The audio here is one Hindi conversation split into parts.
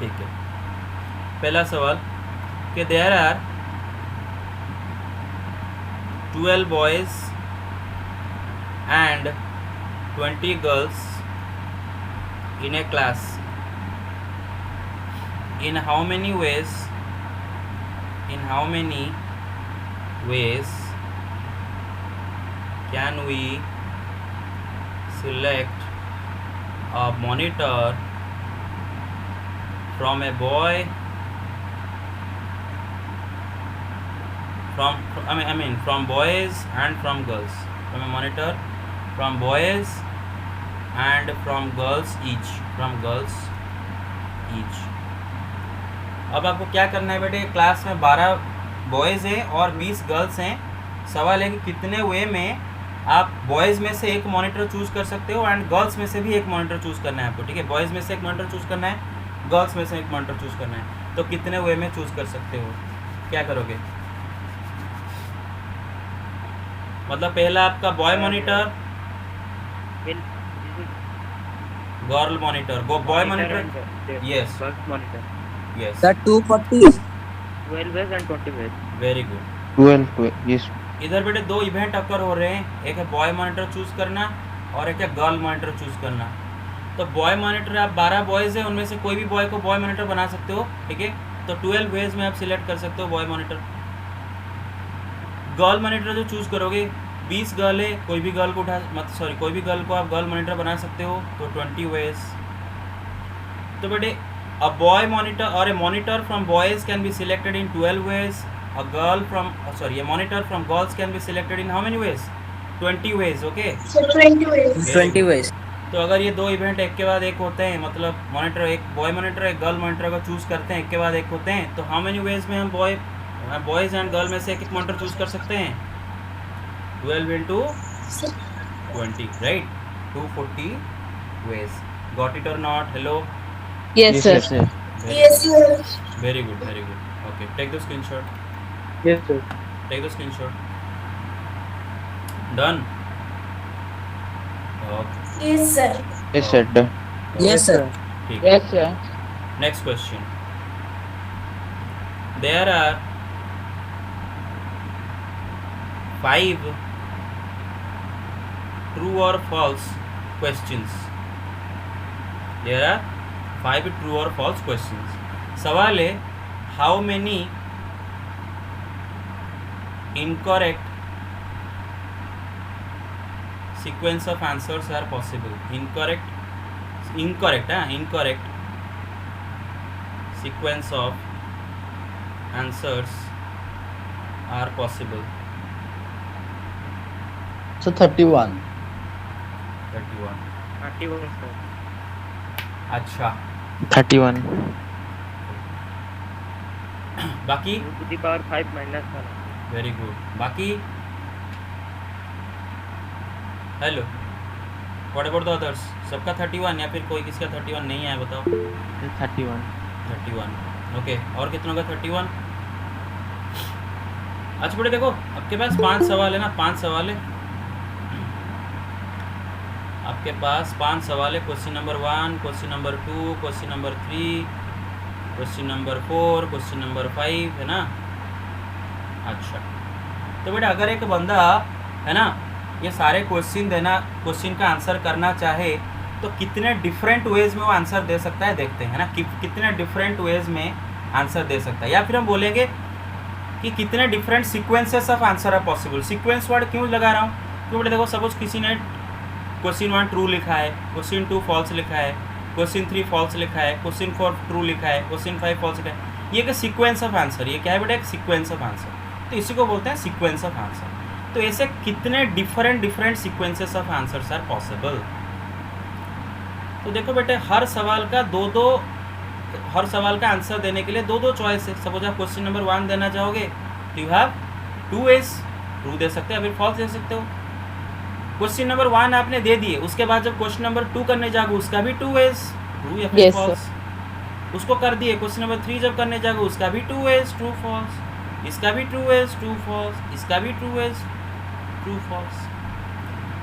ठीक है, पहला सवाल कि there are 12 boys and 20 girls in a class. In how many ways can we select a monitor from a boy from boys and from girls, from a monitor from boys and from girls each. अब आपको क्या करना है बेटे, क्लास में 12 बॉयज़ हैं और 20 गर्ल्स हैं। सवाल है कि कितने वे में आप बॉयज़ में से एक मॉनिटर चूज़ कर सकते हो एंड गर्ल्स में से भी एक मॉनिटर चूज़ करना है आपको। ठीक है, बॉयज़ में से एक मॉनिटर चूज़ करना है, गर्ल्स में से एक मॉनिटर चूज़ करना है। तो कितने वे में चूज़ कर सकते हो, क्या करोगे? मतलब पहला आपका boy monitor, girl monitor, boy monitor, yes yes, Sir, 240. 12 ways and 20 ways. Very good. 12 yes. इधर बेटे दो इवेंट अकर हो रहे हैं, एक है बॉय मॉनिटर चूज़ करना और एक है गर्ल मॉनिटर चूज़ करना। तो बॉय मॉनिटर, आप 12 बॉयज़ हैं, उनमें से कोई भी बॉय को बॉय मॉनिटर बना सकते हो। ठीक है, तो 12 वेज में आप सिलेक्ट कर सकते हो बॉय मॉनिटर। गर्ल मॉनिटर जो चूज़ करोगे, 20 गर्ल है, कोई भी गर्ल को कोई भी गर्ल को आप गर्ल मॉनिटर बना सकते हो, तो 20 वेज। तो बेटे a boy monitor or a monitor from boys can be selected in 12 ways. A monitor from girls can be selected in how many ways? 20 ways. Okay, So 20 ways. 20 ways. तो अगर ये दो इवेंट एक के बाद एक होते हैं, मतलब मॉनिटर, एक बॉय मॉनिटर एक गर्ल मॉनिटर का चूज़ करते हैं, एक के बाद एक होते हैं, तो हाउ मेनी वेज में हम बॉयज़ एंड गर्ल में से एक मॉनिटर चूज़ कर सकते हैं? 12 into 20, right? 240 ways. Got it और not? Hello, Yes, sir. Yes, sir. Yes, sir. very good. Okay, take the screenshot. Yes, sir. Take the screenshot. Done. Okay. Yes, sir. Yes, sir. Done. Yes, sir. ठीक। Yes, sir. Next question. There are 5 true or false questions. There are 5 true or false questions. सवाल है, how many incorrect sequence of answers are possible? Incorrect sequence of answers are possible. So 31. 31. 31, sir. अच्छा, 31. बाकी? 2 to the power 5 minus 1. Very good. बाकी? Hello, what about the others? सबका 31 या फिर कोई किसका 31 नहीं है, बताओ? 31. 31, ओके। और कितनों का 31? अच्छा बेटे देखो, आपके पास 5 सवाल है ना, 5 सवाल है आपके पास, 5 सवाल है। Question number 1, question number 2, question number 3, question number 4, question number 5, है ना? अच्छा, तो बेटा अगर एक बंदा है ना ये सारे क्वेश्चन का आंसर करना चाहे तो कितने डिफरेंट वेज में वो आंसर दे सकता है, देखते हैं ना कि कितने डिफरेंट वेज में आंसर दे सकता है। या फिर हम बोलेंगे कि कितने different sequences of answer are possible. Sequence word क्यों लगा रहा हूँ? क्योंकि देखो सपोज किसी ने क्वेश्चन 1 ट्रू लिखा है, क्वेश्चन 2 फॉल्स लिखा है, क्वेश्चन 3 फॉल्स लिखा है, क्वेश्चन 4 ट्रू लिखा है, क्वेश्चन 5 फॉल्स लिखा है। ये एक सीक्वेंस ऑफ आंसर, ये क्या है बेटा? एक सीक्वेंस ऑफ आंसर। तो इसी को बोलते हैं सीक्वेंस ऑफ आंसर। तो ऐसे कितने different sequences of answers are possible. तो देखो बेटे हर सवाल का आंसर देने के लिए दो चॉइस है। सपोज आप क्वेश्चन नंबर 1 देना चाहोगे तो you have 2 veg, true they सकते हो या फिर फॉल्स दे सकते हो। क्वेश्चन नंबर 1 आपने दे दिए, उसके बाद जब क्वेश्चन नंबर 2 करने जाओगे उसका भी 2 वेज, ट्रू या फिर फॉल्स। उसको कर दिए, क्वेश्चन नंबर 3 जब करने जाओगे उसका भी 2 वेज, ट्रू फॉल्स, इसका भी 2 वेज, ट्रू फॉल्स, इसका भी 2 वेज, ट्रू फॉल्स।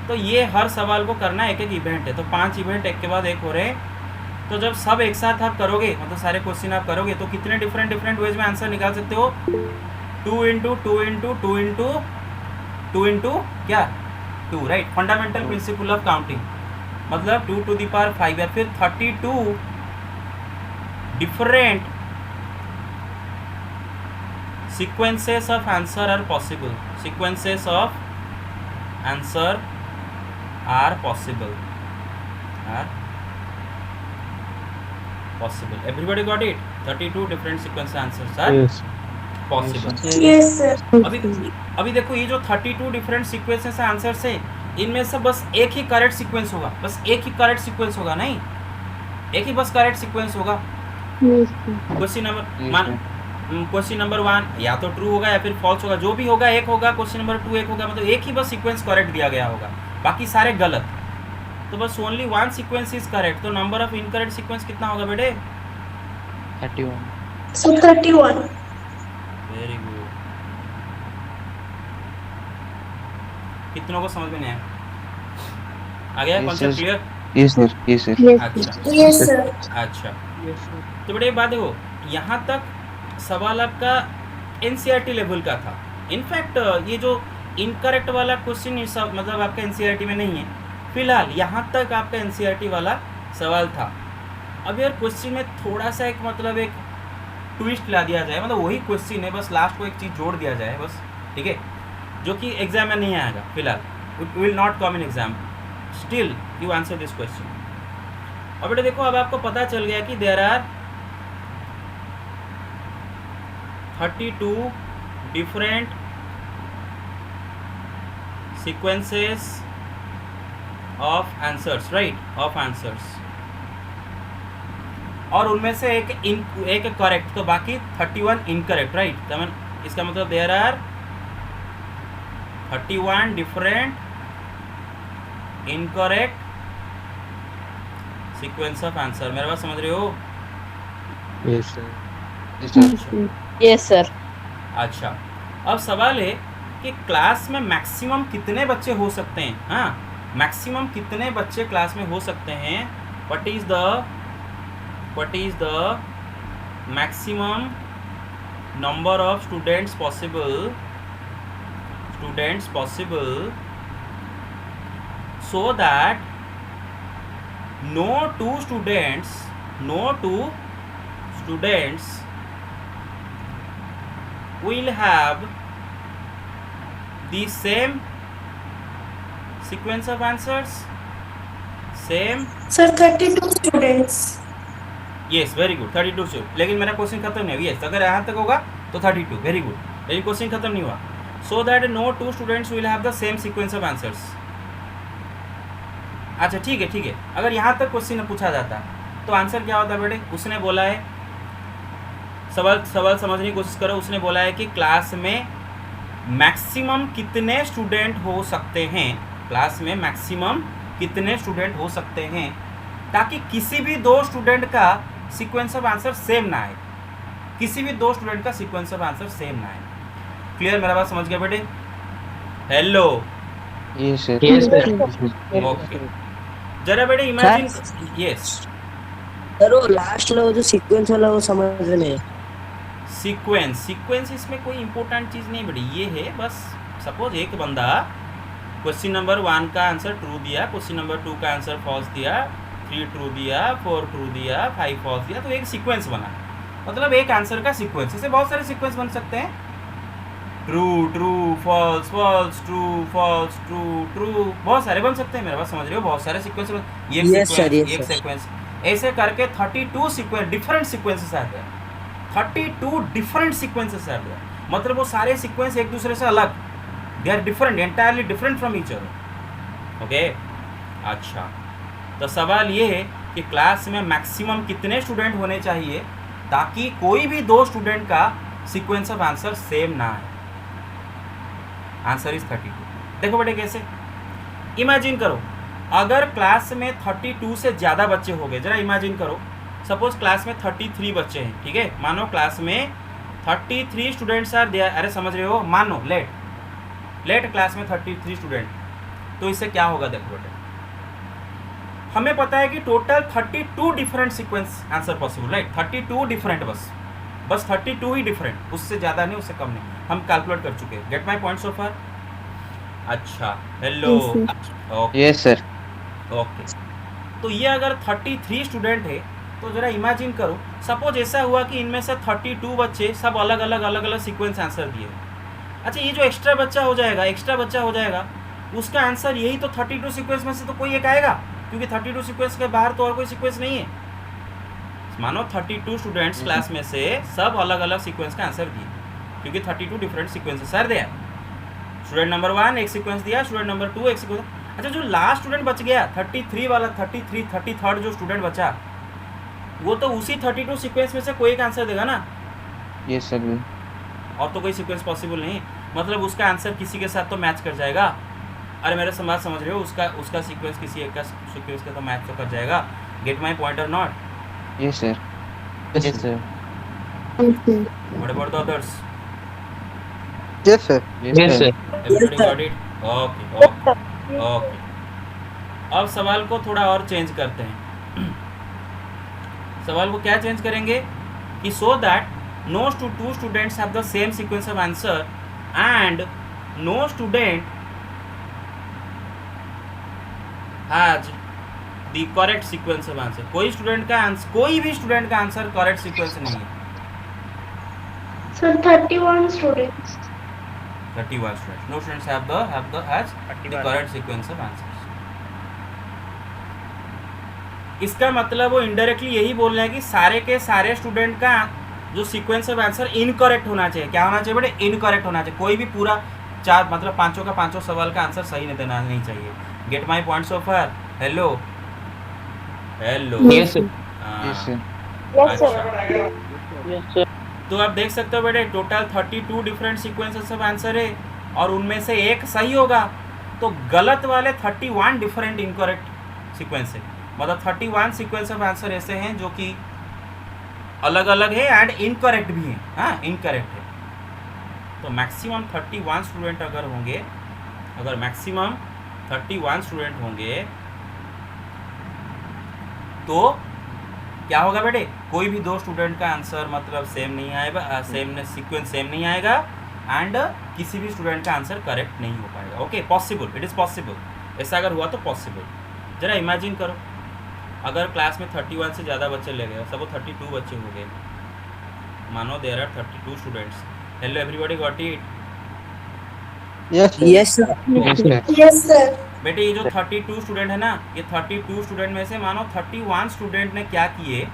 तो ये हर सवाल को करना एक इवेंट है। तो 5 इवेंट एक के बाद एक हो रहे हैं। तो जब सब एक साथ आप करोगे, मतलब सारे क्वेश्चन आप करोगे, तो कितने डिफरेंट वेज में आंसर निकाल सकते हो? 2 इंटू 2 इंटू 2 इंटू 2 इंटू क्या 2, right? Fundamental principle of counting, मतलब 2 टू द पावर 5 या फिर 32 different sequences of answer are possible. Sequences of answer are possible. Everybody got it? 32 different sequence answers are possible. Yes, sir. अभी देखो, ये जो 32 डिफरेंट सीक्वेंसेस आंसर्स है, इनमें से बस एक ही करेक्ट सीक्वेंस होगा. बस एक ही करेक्ट सीक्वेंस होगा, नहीं, एक ही बस करेक्ट सीक्वेंस होगा. क्वेश्चन नंबर 1 या तो ट्रू होगा या फिर फॉल्स होगा, जो भी होगा एक होगा. क्वेश्चन नंबर 2 एक होगा, मतलब एक ही बस सीक्वेंस करेक्ट दिया गया होगा, बाकी सारे गलत. तो बस ओनली 1 सीक्वेंस इज करेक्ट. तो नंबर ऑफ इनकरेक्ट सीक्वेंस कितना होगा बेटे? 31. So 31. Very good. कितनों को समझ में नहीं आया? आ गया concept clear? Yes sir. Yes sir. अच्छा Yes, sir. अच्छा. तो बेटे एक बात देखो, यहाँ तक सवाल आपका एनसीईआरटी लेवल का था. इनफैक्ट ये जो इनकरेक्ट वाला क्वेश्चन मतलब आपका एनसीईआरटी में नहीं है फिलहाल. यहाँ तक आपका एनसीईआरटी वाला सवाल था. अब यार क्वेश्चन में थोड़ा सा एक मतलब एक ट्विस्ट ला दिया जाए, मतलब वही क्वेश्चन है, बस लास्ट को एक चीज़ जोड़ दिया जाए बस, ठीक है, जो कि एग्जाम में नहीं आएगा फिलहाल. It will not come in exam. Still you answer this question. और बेटे देखो, अब आपको पता चल गया कि there are 32 different sequences of answers, right, of answers, और उनमें से एक करेक्ट, तो बाकी 31 इनकरेक्ट, राइट. तो इसका मतलब there are 31 different incorrect sequence of answer. मेरे बात समझ रहे हो? Yes sir. Yes sir. Yes, sir. अच्छा, अब सवाल है कि क्लास में मैक्सिमम कितने बच्चे हो सकते हैं? हाँ, मैक्सिमम कितने बच्चे क्लास में हो सकते हैं? What is the maximum number of students possible so that no two students will have the same sequence of answers. Same. Sir, 32 students. Yes, very good. 32 students. लेकिन मेरा क्वेश्चन खत्म नहीं हुआ. Yes, अगर यहाँ तक होगा तो 32. Very good. लेकिन क्वेश्चन खत्म नहीं हुआ. So that no two students will have the same sequence of answers. अच्छा ठीक है. अगर यहाँ तक क्वेश्चन पूछा जाता तो आंसर क्या होता बेटे? उसने बोला है, सवाल समझने की कोशिश करो. उसने बोला है कि क्लास में मैक्सिमम कितने स्टूडेंट हो सकते हैं, क्लास में मैक्सिमम कितने स्टूडेंट हो सकते हैं, ताकि किसी भी दो स्टूडेंट का सीक्वेंस ऑफ आंसर सेम ना आए. किसी भी दो स्टूडेंट का सीक्वेंस ऑफ आंसर सेम ना आए. क्लियर? मेरा बात समझ गया बेटे? हेलो. Yes sir. ओके. जरा बेटे इमेजिन. यस सर वो लास्ट वाला जो सीक्वेंस वाला वो समझ में नहीं. सीक्वेंस इसमें कोई इंपॉर्टेंट चीज़ नहीं बेटी. ये है बस, सपोज एक बंदा क्वेश्चन नंबर 1 का आंसर ट्रू दिया, क्वेश्चन नंबर 2 का आंसर फॉल्स दिया, 3 ट्रू दिया, 4 ट्रू दिया, 5 फॉल्स दिया, तो एक सीक्वेंस बना. मतलब एक आंसर का सीक्वेंस. ऐसे बहुत सारे सीक्वेंस बन सकते हैं. True false true false true, बहुत सारे बन सकते हैं. मेरे बात समझ रहे हो? बहुत सारे सीक्वेंस. एक सीक्वेंस ऐसे करके 32 सीक्वेंस डिफरेंट सीक्वेंसेस आते हैं. 32 डिफरेंट सीक्वेंसेस आते हैं. मतलब वो सारे सीक्वेंस एक दूसरे से अलग, they are different, entirely different from each other. Okay. अच्छा, तो सवाल ये है कि क्लास में मैक्सिमम कितने स्टूडेंट होने चाहिए ताकि कोई भी दो स्टूडेंट का सीक्वेंस ऑफ आंसर सेम ना आए. Answer is 32. देखो बेटे कैसे, इमेजिन करो अगर क्लास में 32 से ज़्यादा बच्चे हो गए. जरा इमेजिन करो, सपोज क्लास में 33 बच्चे हैं, ठीक है. मानो क्लास में 33 स्टूडेंट्स आर देयर. अरे समझ रहे हो? मानो लेट क्लास में 33 स्टूडेंट. तो इससे क्या होगा? देखो बेटे, हमें पता है कि total 32 different sequence answer possible, right? 32 different, बस 32 ही डिफरेंट, उससे ज़्यादा नहीं, उससे कम नहीं, हम कैलकुलेट कर चुके हैं। गेट माई पॉइंट सो फार? अच्छा, hello, okay yes sir. Okay. तो ये अगर 33 स्टूडेंट है तो ज़रा इमेजिन करो, सपोज ऐसा हुआ कि इनमें से 32 बच्चे सब अलग अलग सीक्वेंस आंसर दिए। अच्छा, ये जो एक्स्ट्रा बच्चा हो जाएगा उसका आंसर यही तो 32 सीक्वेंस में से तो कोई एक आएगा, क्योंकि 32 सीक्वेंस के बाहर तो और कोई सीक्वेंस नहीं है। मानो 32 स्टूडेंट्स क्लास में से सब अलग अलग सीक्वेंस का आंसर दिए, क्योंकि 32 different sequences are there. Student number 1 एक सीक्वेंस दिया, स्टूडेंट नंबर 2 एक सीक्वेंस। अच्छा, जो लास्ट स्टूडेंट बच गया 33 वाला, 33rd जो स्टूडेंट बचा, वो तो उसी 32 सीक्वेंस में से कोई एक आंसर देगा ना। Yes sir. और तो कोई सीक्वेंस पॉसिबल नहीं, मतलब उसका आंसर किसी के साथ तो मैच कर जाएगा। अरे मेरे समझ रहे हो, उसका सीक्वेंस किसी एक का सीक्वेंस का तो मैच तो कर जाएगा। गेट माई पॉइंट और not? Yes sir. Yes sir. What about the others? Yes sir. Yes sir. Everybody got it? Okay okay okay. अब सवाल को थोड़ा और चेंज करते हैं। सवाल को क्या चेंज करेंगे कि so that no two students have the same sequence of answer and no student has the correct sequence of answer। कोई भी स्टूडेंट का आंसर करेक्ट सीक्वेंस नहीं है। Sir, 31 students. 31 students, no students have the correct sequence of answers। इसका मतलब वो इनडायरेक्टली यही बोल रहे हैं कि सारे के सारे स्टूडेंट का जो सीक्वेंस ऑफ आंसर इनकरेक्ट होना चाहिए। क्या होना चाहिए बेटे? इनकरेक्ट होना चाहिए। कोई भी पूरा चार मतलब पांचों का पांचों सवाल का आंसर सही नहीं देना नहीं चाहिए। Get my point so far? Hello hello. Yes sir. Yes sir. तो आप देख सकते हो बेटे, total 32 different sequences of answer है और उनमें से एक सही होगा, तो गलत वाले 31 डिफरेंट इनकरेक्ट सीक्वेंस है। मतलब 31 सीक्वेंस ऑफ आंसर ऐसे हैं जो कि अलग अलग है एंड इनकरेक्ट भी है। हाँ, इनकरेक्ट है। तो मैक्सिमम 31 स्टूडेंट अगर मैक्सिमम 31 स्टूडेंट होंगे तो क्या होगा बेटे? कोई भी दो स्टूडेंट का आंसर मतलब सेम नहीं आएगा, सीक्वेंस सेम नहीं आएगा एंड किसी भी स्टूडेंट का आंसर करेक्ट नहीं हो पाएगा। Okay, possible, it is possible. ऐसा अगर हुआ तो पॉसिबल। जरा इमेजिन करो, अगर क्लास में 31 से ज़्यादा बच्चे ले गए, सब 32 बच्चे हो गए, मानो there are 32 students. Hello everybody got it? Yes sir. Yes, sir. बेटे ये जो 32 स्टूडेंट है ना, ये 32 स्टूडेंट में से मानो 31 स्टूडेंट ने क्या किए,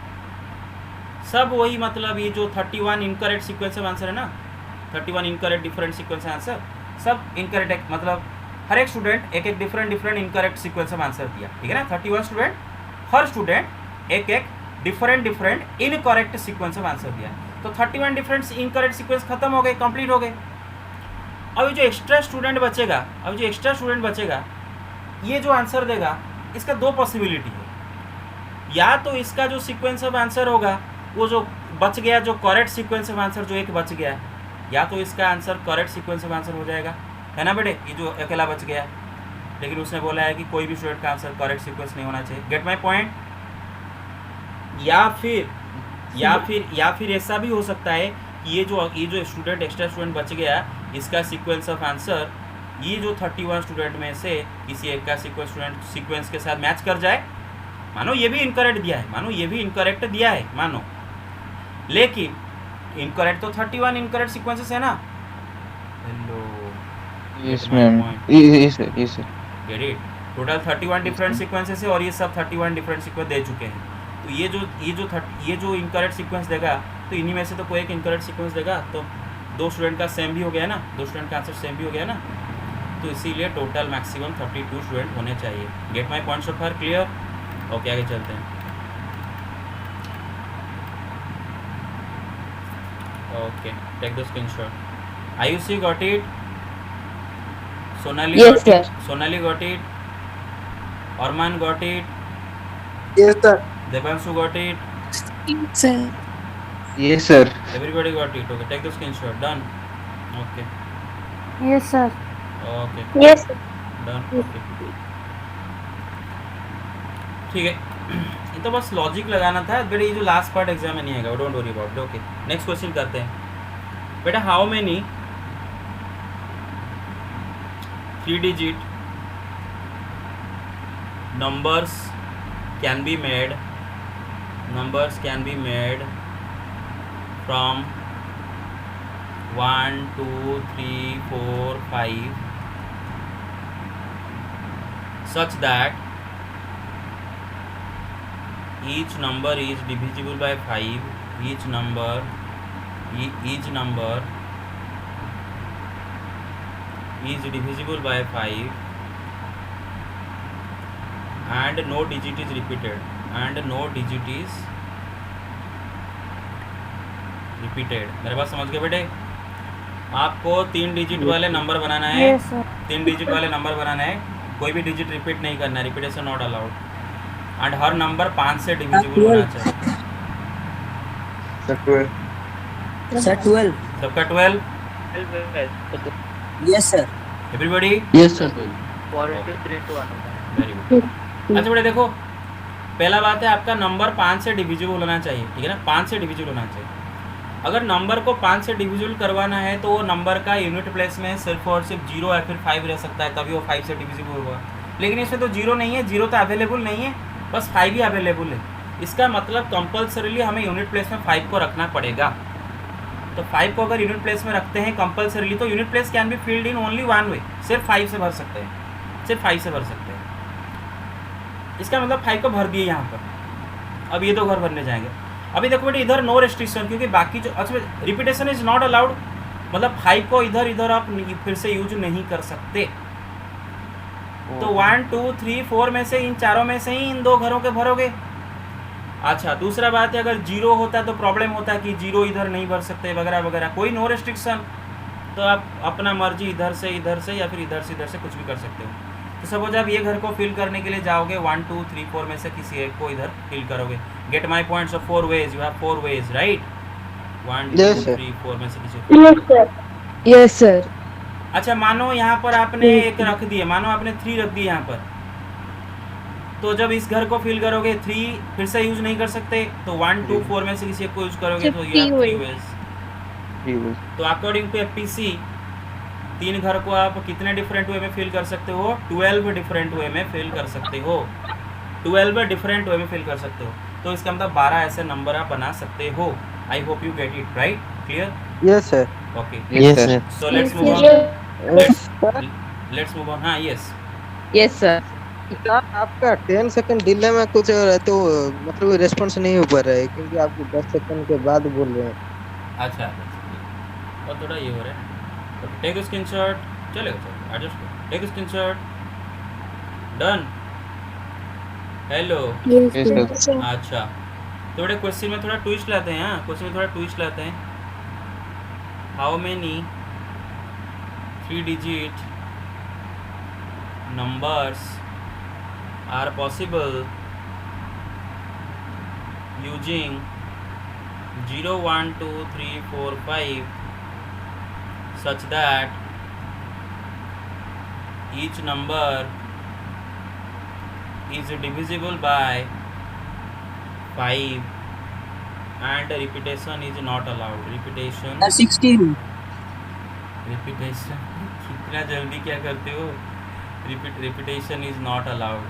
सब वही मतलब ये जो 31 इनकरेक्ट सीक्वेंस ऑफ आंसर है ना, 31 इनकरेक्ट डिफरेंट सीक्वेंस आंसर, सब इनकरेक्ट मतलब हर एक स्टूडेंट एक एक different incorrect sequence of answer दिया। ठीक है ना? 31 स्टूडेंट, हर स्टूडेंट एक एक different incorrect sequence of answer दिया। तो 31 डिफरेंट इनकरेक्ट सीक्वेंस खत्म हो गए, कंप्लीट हो गए। अब जो एक्स्ट्रा स्टूडेंट बचेगा, ये जो आंसर देगा, इसका दो पॉसिबिलिटी है। या तो इसका जो सीक्वेंस ऑफ आंसर होगा वो जो बच गया, जो करेक्ट सीक्वेंस ऑफ आंसर जो एक बच गया, या तो इसका answer correct sequence of answer हो जाएगा, है ना बेटे? ये जो अकेला बच गया, लेकिन उसने बोला है कि कोई भी स्टूडेंट का आंसर करेक्ट सीक्वेंस नहीं होना चाहिए। Gate my point? या फिर ऐसा भी हो सकता है कि ये जो स्टूडेंट एक्स्ट्रा स्टूडेंट बच गया, इसका सीक्वेंस ऑफ आंसर ये जो 31 स्टूडेंट में से किसी एक का सीक्वेंस के साथ मैच कर जाए। मानो ये भी इनकरेक्ट दिया है, मानो, लेकिन इनकरेक्ट तो 31 इनकरेक्ट सीक्वेंसेस है ना। Hello, yes ma'am. Yes sir. Get it? Total 31 different sequences है और ये सब 31 डिफरेंट सीक्वेंस दे चुके हैं। तो ये जो इनकरेक्ट सीक्वेंस देगा, तो इन्हीं में से तो कोई एक इनकरेक्ट सीक्वेंस देगा, तो दो स्टूडेंट का सेम भी हो गया ना, दो स्टूडेंट का आंसर सेम भी हो गया ना। तो इसीलिए टोटल मैक्सिमम 32 स्टूडेंट होने चाहिए। Get my points of far clear? Okay, आगे चलते हैं। Okay, take the screenshot. Ayushi got it? Sonali got it? Arman got it? Yes sir. Devanshu got it? Sir. Yes sir. Everybody got it? Okay, take the screenshot. Done. Okay. Yes, sir. Okay. Yes, sir. Done. Okay. ठीक है, ये तो बस लॉजिक लगाना था बेटा, ये जो लास्ट पार्ट एग्जाम में नहीं आएगा, don't worry about. Okay, next question करते हैं बेटा। How many 3 digit numbers can be made from 1 2 3 4 5 such that each number is divisible by 5, each number is divisible by 5 and no digit is repeated, मेरे बात समझ गए बेटे? आपको 3 डिजिट वाले नंबर बनाना है, Yes, sir. 3 डिजिट वाले नंबर बनाना है, कोई भी डिजिट रिपीट नहीं करना है, repetition not allowed, and her number 5 से डिविजिबल होना चाहिए। सर 12। सबका 12? 12 yes sir. Everybody? Yes, sir. 4 into 3 to 1 होगा। Very good. अच्छा बेटा देखो, पहला बात है आपका नंबर 5 से डिविजिबल होना चाहिए, ठीक है ना, 5 से डिविजिबल होना चाहिए। अगर नंबर को 5 से डिविजिबल करवाना है तो वो नंबर का यूनिट प्लेस में सिर्फ और सिर्फ 0 या फिर 5 रह सकता है, तभी वो 5 से डिविजिबल होगा। लेकिन इसमें तो 0 नहीं है, 0 तो अवेलेबल नहीं है, बस 5 ही अवेलेबल है। इसका मतलब कंपल्सरीली हमें यूनिट प्लेस में 5 को रखना पड़ेगा। तो 5 को अगर यूनिट प्लेस में रखते हैं कंपल्सरीली, तो unit place can be filled in only one way, सिर्फ 5 से भर सकते हैं, सिर्फ 5 से भर सकते हैं। इसका मतलब 5 को भर दिए यहाँ पर, अब ये 2 घर भरने जाएंगे। अभी देखो बेटे इधर नो रेस्ट्रिक्शन, क्योंकि बाकी जो अच्छा रिपीटेशन इज नॉट अलाउड, मतलब 5 को इधर आप फिर से यूज नहीं कर सकते। तो 1 2 3 4 में से इन चारों में से ही इन 2 घरों के भरोगे। अच्छा दूसरा बात है, अगर 0 होता तो प्रॉब्लम होता कि 0 इधर नहीं भर सकते वगैरह वगैरह, कोई नो रेस्ट्रिक्शन, तो आप अपना मर्जी इधर से या फिर इधर से कुछ भी कर सकते हो। तो सपोज आप ये घर को फिल करने के लिए जाओगे, 1 2 3 4 में से किसी एक को इधर फिल करोगे। Gate my points of 4 ways, you have 4 ways right, 1 2 Yes, sir. 3 4 में से किसी को। Yes, sir. Yes sir. अच्छा मानो यहाँ पर आपने एक रख दिए, मानो आपने 3 रख दिए यहाँ पर, तो जब इस घर को फिल करोगे 3 फिर से यूज नहीं कर सकते, तो 1 2 4 में से किसी एक को यूज करोगे, तो ये 3 ways। तो अकॉर्डिंग टू एपीसी 3 घर को आप कितने डिफरेंट वे में फिल कर सकते हो? 12 डिफरेंट वे में फिल कर सकते हो, 12 डिफरेंट वे में फिल कर सकते हो। तो इसका मतलब 12 ऐसे नंबर आप बना सकते हो। आई hope you get it right, clear? Yes, sir. Okay, Yes, sir. So let's move on, let's move on. हाँ यस, यस सर। आपका 10 सेकंड डिले में कुछ हो रहा है, तो मतलब रिस्पॉन्स नहीं हो पा रहा है, क्योंकि आप 10 सेकंड के बाद बोल रहे हैं। अच्छा और थोड़ा ये हो रहा है। टेक स्क्रीनशॉट, चलेगा चलो एडजस्ट करो, take screenshot, done. Hello, Yes, Yes, sir. अच्छा थोड़े क्वेश्चन में थोड़ा ट्विस्ट लाते हैं, हाँ क्वेश्चन में थोड़ा ट्विस्ट लाते हैं। How many 3 digit numbers are possible using 0 1 2 3 4 5 such that each number is divisible by 5 and repetition is not allowed, repetition 16। कितना जल्दी क्या करते हो, repetition is not allowed।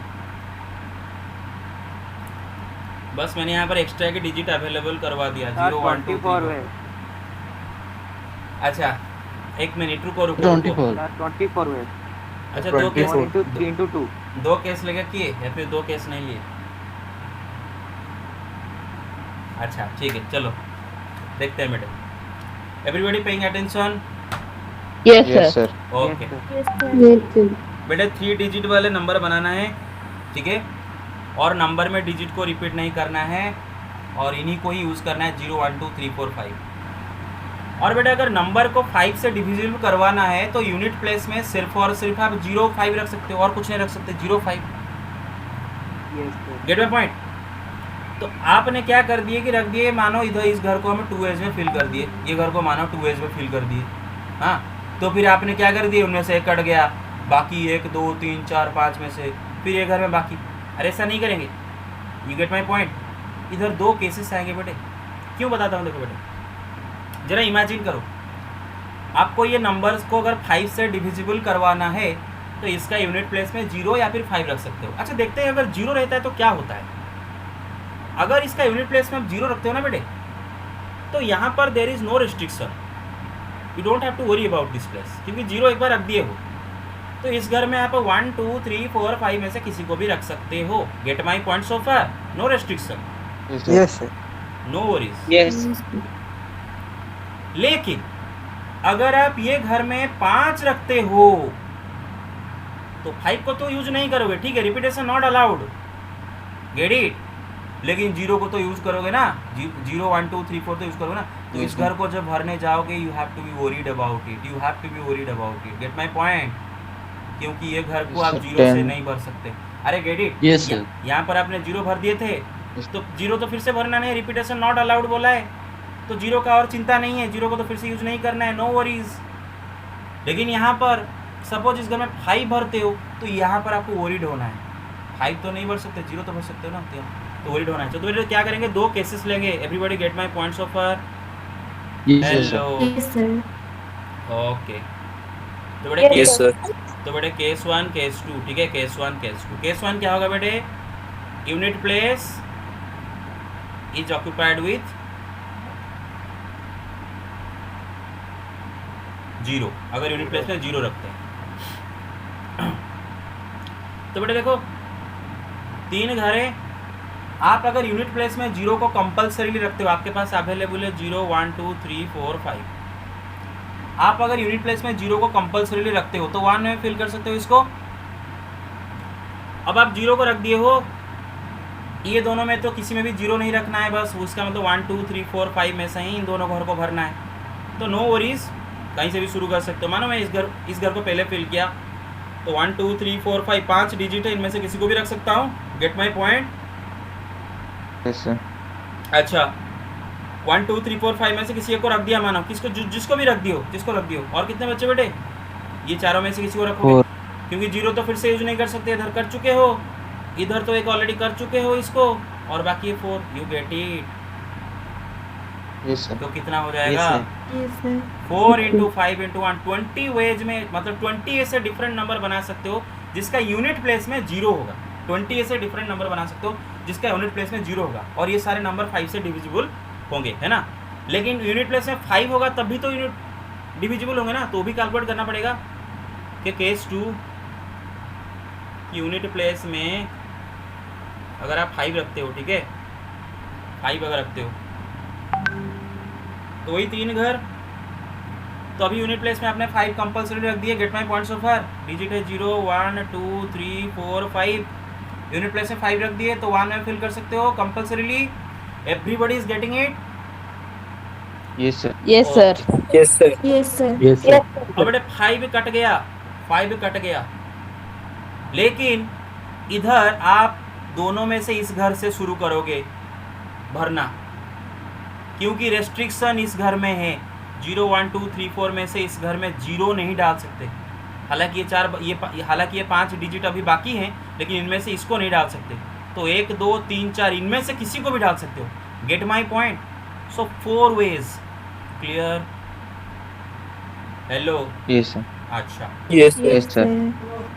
बस मैंने यहाँ पर एक्स्ट्रा के डिजिट अवेलेबल करवा दिया, 0 1 2 3। अच्छा एक मिनट रुको। 24 ways। अच्छा 2 केस, 1 into 3 into 2। 2 केस लेके किए या फिर 2 केस नहीं लिए? अच्छा ठीक है चलो देखते हैं बेटे। Everybody paying attention? Yes Yes, sir. Okay Yes, sir। Yes, sir. बेटे 3 डिजिट वाले नंबर बनाना है, ठीक है, और नंबर में डिजिट को रिपीट नहीं करना है और इन्हीं को ही यूज़ करना है, 0 1 2 3 4 5। और बेटा अगर नंबर को 5 से डिविजिबल करवाना है तो यूनिट प्लेस में सिर्फ और सिर्फ आप 0 5 रख सकते हो और कुछ नहीं रख सकते, 0 5। Yes, sir। Gate my point? तो आपने क्या कर दिए कि रख दिए, मानो इधर इस घर को हमें 2 ways में फिल कर दिए, ये घर को मानो 2 ways में फिल कर दिए, हाँ तो फिर आपने क्या कर दिए, उनमें से एक कट गया, बाकी 1 2 3 4 5 में से फिर ये घर में बाकी। अरे ऐसा नहीं करेंगे, यू गेट माई पॉइंट। इधर दो केसेस आएंगे बेटे, क्यों बताता हूँ देखो बेटे, जरा इमेजिन करो आपको ये नंबर्स को अगर 5 से डिविजिबल करवाना है तो इसका यूनिट प्लेस में 0 या फिर 5 रख सकते हो। अच्छा देखते हैं अगर 0 रहता है तो क्या होता है। अगर इसका यूनिट प्लेस में आप 0 रखते हो ना बेटे, तो यहाँ पर there is no restriction, you don't have to worry about this place, क्योंकि 0 एक बार रख दिए हो तो इस घर में आप 1 2 3 4 5 में से किसी को भी रख सकते हो। Get my point so far, no restriction, yes sir. No worries. Yes. लेकिन अगर आप ये घर में 5 रखते हो तो 5 को तो यूज नहीं करोगे, ठीक है, repetition not allowed, get it. लेकिन 0 को तो यूज करोगे ना, 0 1 2 3 4 तो यूज करोगे ना। तो इस घर को जब भरने जाओगे you have to be worried about it, you have to be worried about it, get my point. क्योंकि ये घर को आप 0 से नहीं भर सकते। अरे गेट इट, यहाँ पर आपने 0 भर दिए थे तो 0 तो फिर से भरना नहीं, रिपीटेशन नॉट अलाउड बोला है तो 0 का और चिंता नहीं है, 0 को तो फिर से यूज नहीं करना है, नो वरीज। लेकिन यहाँ पर सपोज इस घर में 5 भरते हो तो यहाँ पर आपको वरीड होना है। 5 तो नहीं भर सकते, 0 तो भर सकते हो ना, तो वरीड होना है। तो बेटे क्या करेंगे, दो केसेस लेंगे। Everybody get my points of far, hello, Yes, sir. Okay. तो बेटे Yes, sir. तो बेटे केस 1 केस 2, ठीक है, केस 1 केस 2। केस 1 क्या होगा बेटे, unit place is occupied with 0, अगर यूनिट प्लेस में 0 रखते हैं तो बेटे देखो 3 घर है, आप अगर यूनिट प्लेस में 0 को कंपल्सरीली रखते हो, आपके पास अवेलेबल है 0 1 2 3 4 5, आप अगर यूनिट प्लेस में 0 को कंपल्सरीली रखते हो तो 1 में फिल कर सकते हो इसको। अब आप 0 को रख दिए हो, ये दोनों में तो किसी में भी 0 नहीं रखना है, बस उसका मतलब 1 2 3 4 5 में से ही इन दोनों घर को भरना है, तो नो वरीज, कहीं से भी शुरू कर सकते हो। मानो मैं इस घर को पहले फिल किया तो 1 2 3 4 5 5 डिजिट है, इनमें से किसी को भी रख सकता हूँ, गेट माई पॉइंट। अच्छा 1 2 3 4 5 में से किसी एक को रख दिया, मानो किसको, जिसको भी रख दियो, जिसको रख दियो। और कितने बच्चे बेटे, ये चारों में से किसी को रखोगे, क्योंकि 0 तो फिर से यूज नहीं कर सकते, इधर कर चुके हो, इधर तो एक ऑलरेडी कर चुके हो इसको, और बाकी 4, यू गेट इट। तो कितना हो जाएगा, Yes, sir. 4 into 5 into 1, 20 ways में, मतलब 20 ऐसे डिफरेंट नंबर बना सकते हो जिसका यूनिट प्लेस में 0 होगा। 20 ऐसे डिफरेंट नंबर बना सकते हो जिसका यूनिट प्लेस में 0 होगा, और ये सारे नंबर 5 से डिविजिबल होंगे, है ना। लेकिन यूनिट प्लेस में 5 होगा तब भी तो यूनिट डिविजिबल होंगे ना, तो भी कैलकुलेट करना पड़ेगा कि केस 2 यूनिट प्लेस में अगर आप 5 रखते हो, ठीक है, 5 अगर रखते हो तो वही 3 घर, तो अभी यूनिट प्लेस में आपने 5 कंपल्सरी रख दिए, gate my points of her, digit है 0 1 2 3 4 5, यूनिट प्लेस में 5 रख दिए तो 1 में फिल कर सकते हो compulsorily. Everybody is getting it? Yes sir. Yes sir. Yes, sir. अब बेटे 5 कट गया, 5 कट गया, लेकिन इधर आप दोनों में से इस घर से शुरू करोगे भरना, क्योंकि रेस्ट्रिक्शन इस घर में है, 0 1 2 3 4 में से इस घर में 0 नहीं डाल सकते। हालांकि ये 5 डिजिट अभी बाकी हैं, लेकिन इनमें से इसको नहीं डाल सकते, तो 1 2 3 4 इनमें से किसी को भी डाल सकते हो, get my point. So 4 ways, clear? Hello, yes sir. अच्छा, Yes, यस सर।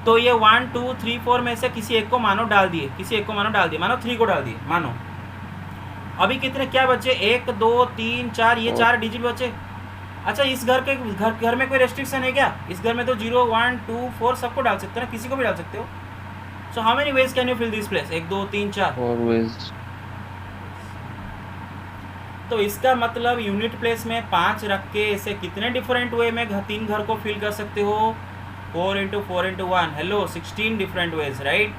तो ये 1 2 3 4 में से किसी एक को मानो डाल दिए, किसी एक को मानो डाल दिए, मानो 3 को डाल दिए, मानो अभी कितने क्या बचे, 1 2 3 4, ये 4 डिजिट बचे। अच्छा इस घर में कोई रेस्ट्रिक्शन है क्या? इस घर में तो 0 1 2 4 सबको डाल सकते हो ना, किसी को भी डाल सकते हो। So how many ways can you fill this place? 1 2 3 4 4 ways. तो इसका मतलब यूनिट प्लेस में 5 रख के ऐसे कितने डिफरेंट वे में 3 घर को फिल कर सकते हो? 4 into 4 into 1, hello 16 different ways, right?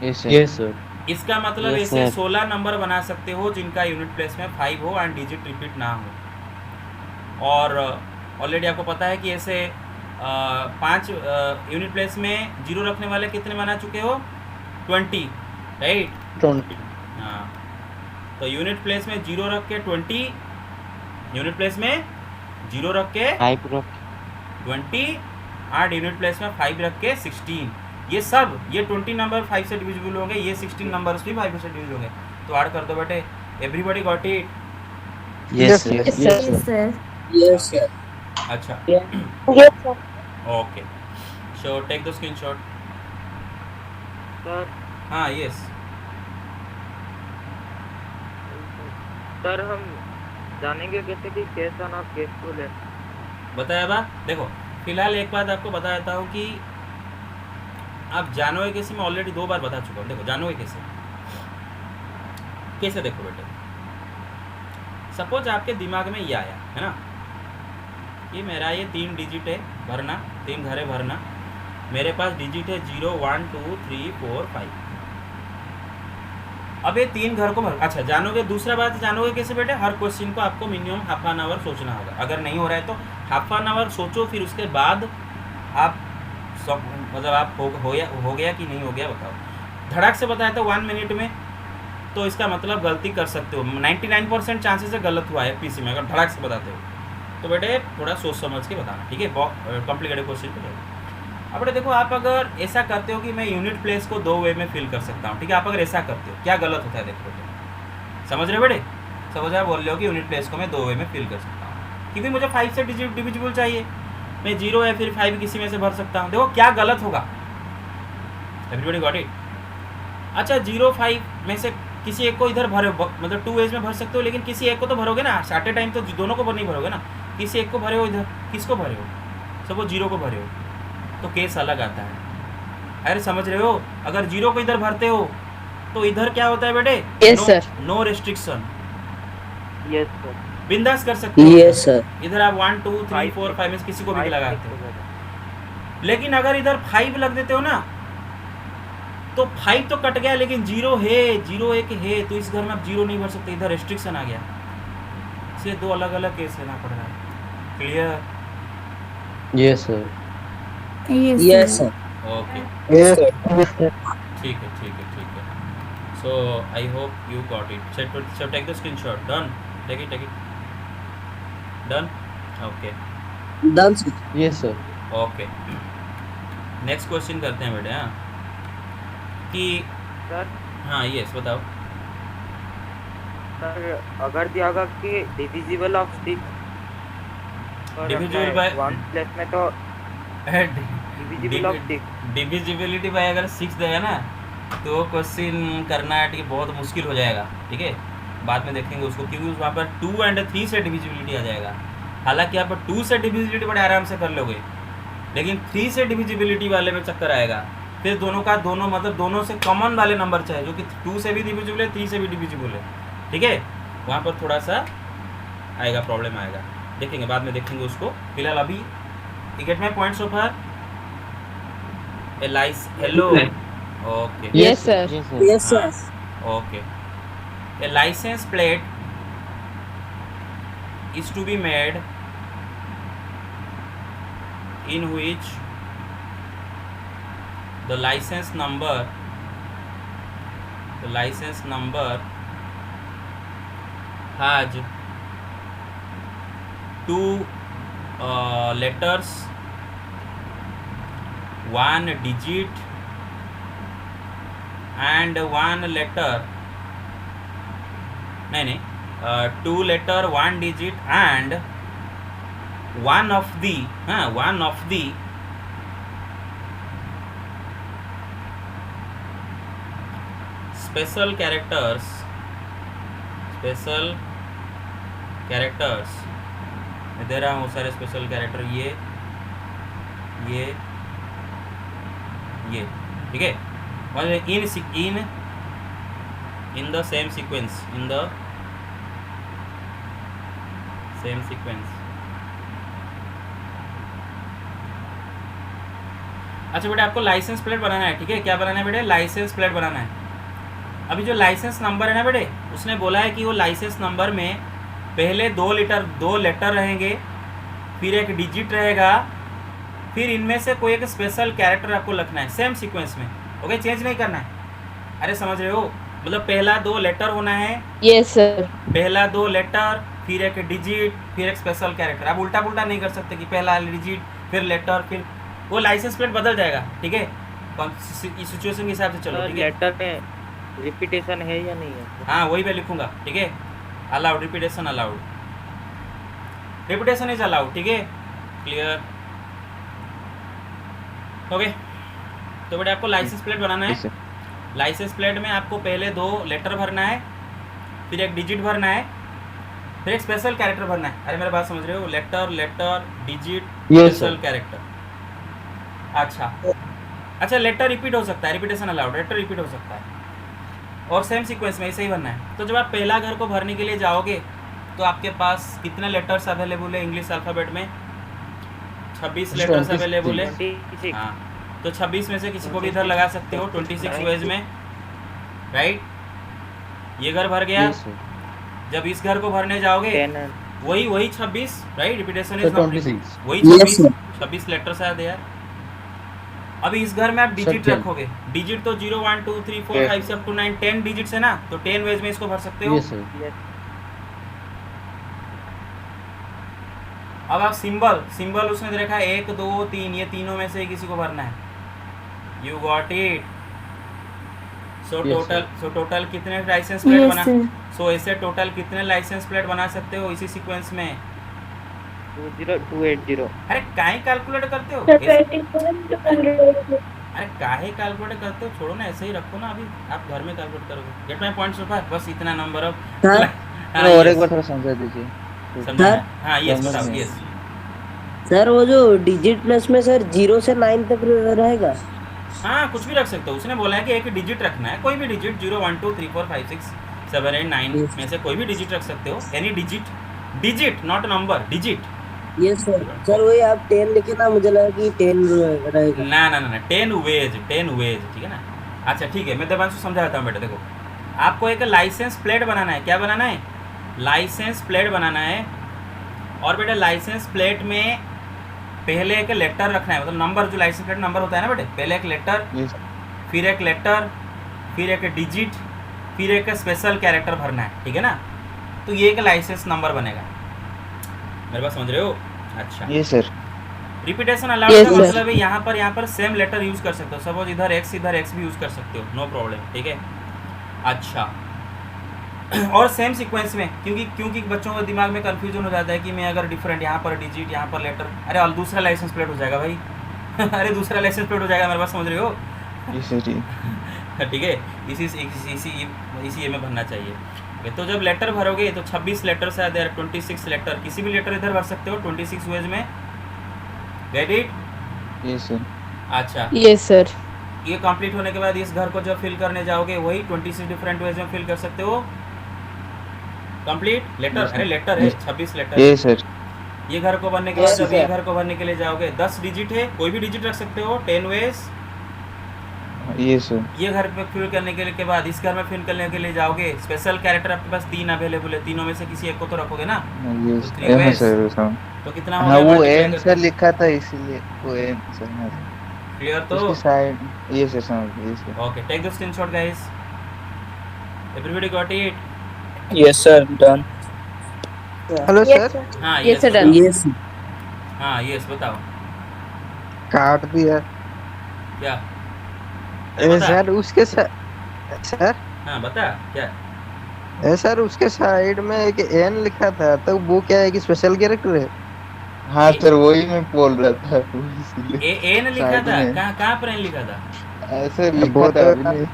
Yes sir. इसका मतलब Yes, ऐसे sir. 16 नंबर बना सकते हो जिनका यूनिट प्लेस में 5 हो एंड डिजिट रिपीट ना हो। और ऑलरेडी आपको पता है कि ऐसे 5 यूनिट प्लेस में 0 रखने वाले कितने बना चुके हो? 20, राइट? 20। हाँ, तो यूनिट प्लेस में 0 रख के 20, यूनिट प्लेस में 0 रख के 5 रख 20 और यूनिट प्लेस में 5 रख के 16, ये सब ये 20 नंबर 5 से डिविजिबल होंगे, ये 16 नंबर्स भी 5 से डिविजिबल होंगे। तो ऐड कर दो बेटे। Everybody got it? Yes, sir. Yes, sir. Yes sir. अच्छा Yes, sir. Okay, so take the screenshot. Sir हाँ यस सर हम जानेंगे कैसे कि केस वन और केस टू ले। बताया बा। देखो फिलहाल एक बात आपको बता देता हूँ कि आप जानोगे कैसे, मैं ऑलरेडी 2 बार बता चुका हूँ। देखो जानोगे कैसे, कैसे देखो बेटे, सपोज आपके दिमाग में ये आया है ना, ये मेरा ये 3 डिजिट है भरना, 3 घर है भरना, मेरे पास डिजिट है 0 1 2 3 4 5। अब ये 3 घर को भर, अच्छा जानोगे, दूसरा बात जानोगे कैसे बेटे, हर क्वेश्चन को आपको मिनिमम हाफ एन आवर सोचना होगा। अगर नहीं हो रहा है तो हाफ एन आवर सोचो, फिर उसके बाद आप सब मतलब आप हो गया कि नहीं हो गया बताओ। धड़ाक से बताया तो 1 मिनट में, तो इसका मतलब गलती कर सकते हो। 99% चांसेस है गलत हुआ है पीसी में, अगर धड़ाक से बताते हो तो बेटे थोड़ा सोच समझ के बताना, ठीक है। कॉम्प्लिकेटेड क्वेश्चन पे अब बेटे देखो, आप अगर ऐसा करते हो कि मैं यूनिट प्लेस को 2 वे में फिल कर सकता हूँ, ठीक है, आप अगर ऐसा करते हो क्या गलत होता है देखो बेटे, समझ रहे हो बेटे? समझ आप बोल रहे हो कि यूनिट प्लेस को मैं 2 वे में फिल कर सकता हूँ, क्योंकि मुझे 5 से डिविजिबल चाहिए, मैं 0 या फिर 5 किसी में से भर सकता हूँ। देखो क्या गलत होगा, एवरीबॉडी गॉट इट? अच्छा 0 5 में से किसी एक को इधर भरे, मतलब 2 वेज में भर सकते हो, लेकिन किसी एक को तो भरोगे ना, एट ए टाइम तो दोनों को नहीं भरोगे ना, किसी एक को भरे हो, इधर किसको भरे हो, सपोज 0 को भरे हो, तो केस अलग आता है। अरे समझ रहे हो, अगर 0 को इधर भरते हो तो इधर क्या होता है बेटे? Yes sir. No restriction, yes sir. बिंदास कर सकते हो। Yes sir. इधर आप 1 2 3 4 5 में किसी को भी लगाते हो, लेकिन अगर इधर 5 लग देते हो ना, तो 5 तो कट गया, लेकिन 0 है, 0 1 है, तो इस घर में आप 0 नहीं भर सकते, इधर रेस्ट्रिक्शन आ गया। इसलिए 2 अलग अलग केस लेना पड़ रहा है। Clear? Yes, sir. Yes, yes sir. Sir. Okay Yes, sir. ठीक है ठीक है ठीक है। So I hope you got it. So take the screenshot. Done? Take it done? Okay done sir. Yes, sir. Okay, next question करते हैं बेटे। हाँ कि सर हाँ यस बताओ। सर अगर दिया होगा कि divisible of 6 Divisible by- 1 place में तो डिविजिबल ऑफ 6। डिविजिबिलिटी बाय अगर 6 देगा ना, तो क्वेश्चन करना ठीक है बहुत मुश्किल हो जाएगा, ठीक है, बाद में देखेंगे उसको, क्योंकि वहाँ पर 2 और 3 से डिविजिबिलिटी आ जाएगा। हालांकि यहाँ पर 2 से डिविजिबिलिटी बड़े आराम से कर लोगे, लेकिन 3 से डिविजिबिलिटी वाले में चक्कर आएगा। फिर दोनों का दोनों मतलब दोनों से कॉमन वाले नंबर चाहिए, जो कि 2 से भी डिविजिबल है, 3 से भी डिविजिबल है, ठीक है, वहाँ पर थोड़ा सा आएगा, प्रॉब्लम आएगा, देखेंगे बाद में देखेंगे उसको। फिलहाल अभी you get my point so far? Alias hello okay yes sir. Yes, sir. Yes sir. Okay, a license plate is to be made in which the license number has 2 letters, 1 digit and 1 letter, नहीं 2 letter 1 digit and one of the special characters मैं दे रहा हूँ सारे स्पेशल कैरेक्टर, ये ठीक है, in the same sequence, अच्छा बेटा आपको लाइसेंस प्लेट बनाना है, ठीक है, क्या बनाना है बेटे? लाइसेंस प्लेट बनाना है। अभी जो लाइसेंस नंबर है ना बेटे, उसने बोला है कि वो लाइसेंस नंबर में पहले 2 लेटर रहेंगे, फिर 1 डिजिट रहेगा, फिर इनमें से कोई एक स्पेशल कैरेक्टर आपको लिखना है सेम सीक्वेंस में, ओके, चेंज नहीं करना है। अरे समझ रहे हो, मतलब पहला 2 लेटर होना है, यस सर। पहला 2 लेटर, फिर 1 डिजिट, फिर एक स्पेशल कैरेक्टर। आप उल्टा पुल्टा नहीं कर सकते कि पहला डिजिट फिर लेटर, फिर वो लाइसेंस प्लेट बदल जाएगा, ठीक है। इस सिचुएशन के हिसाब से चलो, ठीक है। लेटर में रिपीटेशन है या नहीं है? हाँ वही मैं लिखूंगा, ठीक है। Allowed, repetition allowed, repetition is allowed, ठीक है। Clear, okay. तो बेटा आपको लाइसेंस प्लेट बनाना है। लाइसेंस प्लेट में आपको पहले 2 लेटर भरना है, फिर एक डिजिट भरना है, फिर एक स्पेशल कैरेक्टर भरना है। अरे मेरा बात समझ रहे हो? Letter, letter, digit, special character. अच्छा, लेटर रिपीट हो सकता है, रिपीटेशन अलाउड, लेटर रिपीट हो सकता है, और सेम सीक्वेंस में ऐसे ही भरना है। तो जब आप पहला घर को भरने के लिए जाओगे तो आपके पास कितने लेटर्स अवेलेबल है इंग्लिश अल्फ़ाबेट में? 26 लेटर्स अवेलेबल है। 26। हाँ, तो 26 में से किसी को भी इधर लगा सकते हो 26 वेज में, राइट। ये घर भर गया। Yes, sir. जब इस घर को भरने जाओगे 10 वही 26, right. Repetition Sir, is not 26. वही Yes, 26 sir. 26 लेटर्स आए थे यार। अभी इस घर में आप डिजिट Sir, रखोगे। डिजिट तो 0 1 2 3 4 Yes. 5 से अप टू 9 10 डिजिट्स है ना, तो 10 वेज में इसको भर सकते हो। Yes, sir. अब आप सिंबल उसने देखा 1 2 3, ये तीनों में से ही किसी को भरना है। You got it. So Yes, total कितने लाइसेंस प्लेट Yes, बना? sir. सो ऐसे टोटल कितने लाइसेंस प्लेट बना सकते हो इसी सीक्वेंस में? 20280। अरे काहे कैलकुलेट करते हो? अरे काहे कैलकुलेट करते हो? छोड़ो ना, ऐसे ही रखो ना। अभी आप घर में कैलकुलेट करोगे। Gate my point super. बस इतना नंबर ऑफ सर और एक बार थोड़ा समझा दीजिए। समझा? सर? हाँ यस समझ बताओ। गए। यस, सर वो जो डिजिट प्लस में सर 0 से 9 तक रहेगा। हाँ कुछ भी रख सकते हो। उसने बोला है कि एक डिजिट रखना है, कोई भी डिजिट 0 1 2 3 4 5 6 7 8 9 Yes. में से कोई भी डिजिट रख सकते हो। Any digit not number, digit. Yes sir. Sir वही आप 10 लिखे ना, मुझे लगा कि 10 रहेगा। ना 10 वेज, ठीक है ना। अच्छा ठीक है, मैं देवांशु समझा देता हूँ बेटा। देखो, आपको एक लाइसेंस प्लेट बनाना है। क्या बनाना है? लाइसेंस प्लेट बनाना है। और बेटा लाइसेंस प्लेट में पहले एक लेटर रखना है, मतलब नंबर। जो लाइसेंस प्लेट नंबर होता है ना बेटे, पहले एक लेटर, Yes. फिर एक लेटर, फिर एक डिजिट, फिर एक स्पेशल कैरेक्टर भरना है, ठीक है ना। तो ये एक लाइसेंस नंबर बनेगा। मेरे पास समझ रहे हो? अच्छा, Yes, sir. Repetition allowed Yes, का sir. मतलब है यहाँ पर सेम लेटर यूज़ कर सकते हो। सपोज इधर एक्स भी यूज़ कर सकते हो, नो प्रॉब्लम, ठीक है। अच्छा और सेम सीक्वेंस में, क्योंकि बच्चों के दिमाग में कन्फ्यूजन हो जाता है कि मैं अगर डिफरेंट, यहाँ पर डिजिट, यहाँ पर लेटर, अरे और दूसरा लाइसेंस प्लेट हो जाएगा भाई। अरे दूसरा लाइसेंस प्लेट हो जाएगा। मेरे पास समझ रहे हो? Yes, sir. ठीक है, इसी में भरना चाहिए। Okay, तो जब लेटर भरोगे तो 26 लेटर से देर 26 लेटर, किसी भी लेटर इधर भर सकते हो 26 वेज में। Gate it? Yes, sir. अच्छा, यस सर। ये कंप्लीट होने के बाद इस घर को जब फिल करने जाओगे वही 26 डिफरेंट वेज में फिल कर सकते हो। Complete letter, Yes, sir. अरे लेटर है Yes. 26 लेटर। Yes, sir. ये घर को बनने के बाद Yes, जब ये sir. घर को भरने के लिए जाओगे 10 डिजिट है, कोई भी डिजिट रख सकते हो, 10 वेज। Yes, sir. ये घर पे फिल करने के बाद इस घर में फिल करने के लिए जाओगे। स्पेशल कैरेक्टर आपके पास 3 अवेलेबल है, तीनों में से किसी एक को तो रखोगे ना। Yes. तो 3 हाँ वेज, sir. समझ। तो कितना हो हाँ गया? वो multiply एन करके। सर लिखा था इसीलिए वो एन सर। हाँ sir. क्लियर? तो उसकी साइड ये सर समझ गए। Yes, sir. Okay, take the screenshot guys. Everybody got it? Yes, sir. Done. Hello sir. हाँ Yes, यस sir, done. बताओ। यस हाँ यस बताओ काट दिया। क्या? बता। सर उसके सर हाँ बता क्या? सर उसके साइड में एक एन लिखा था, तो वो क्या है कि स्पेशल कैरेक्टर है? हाँ सर वही मैं बोल रहा था वो इसीलिए। एन लिखा Side था? में। कहाँ पर एन लिखा था? ऐसे लिखा वो था तो- अभी नहीं।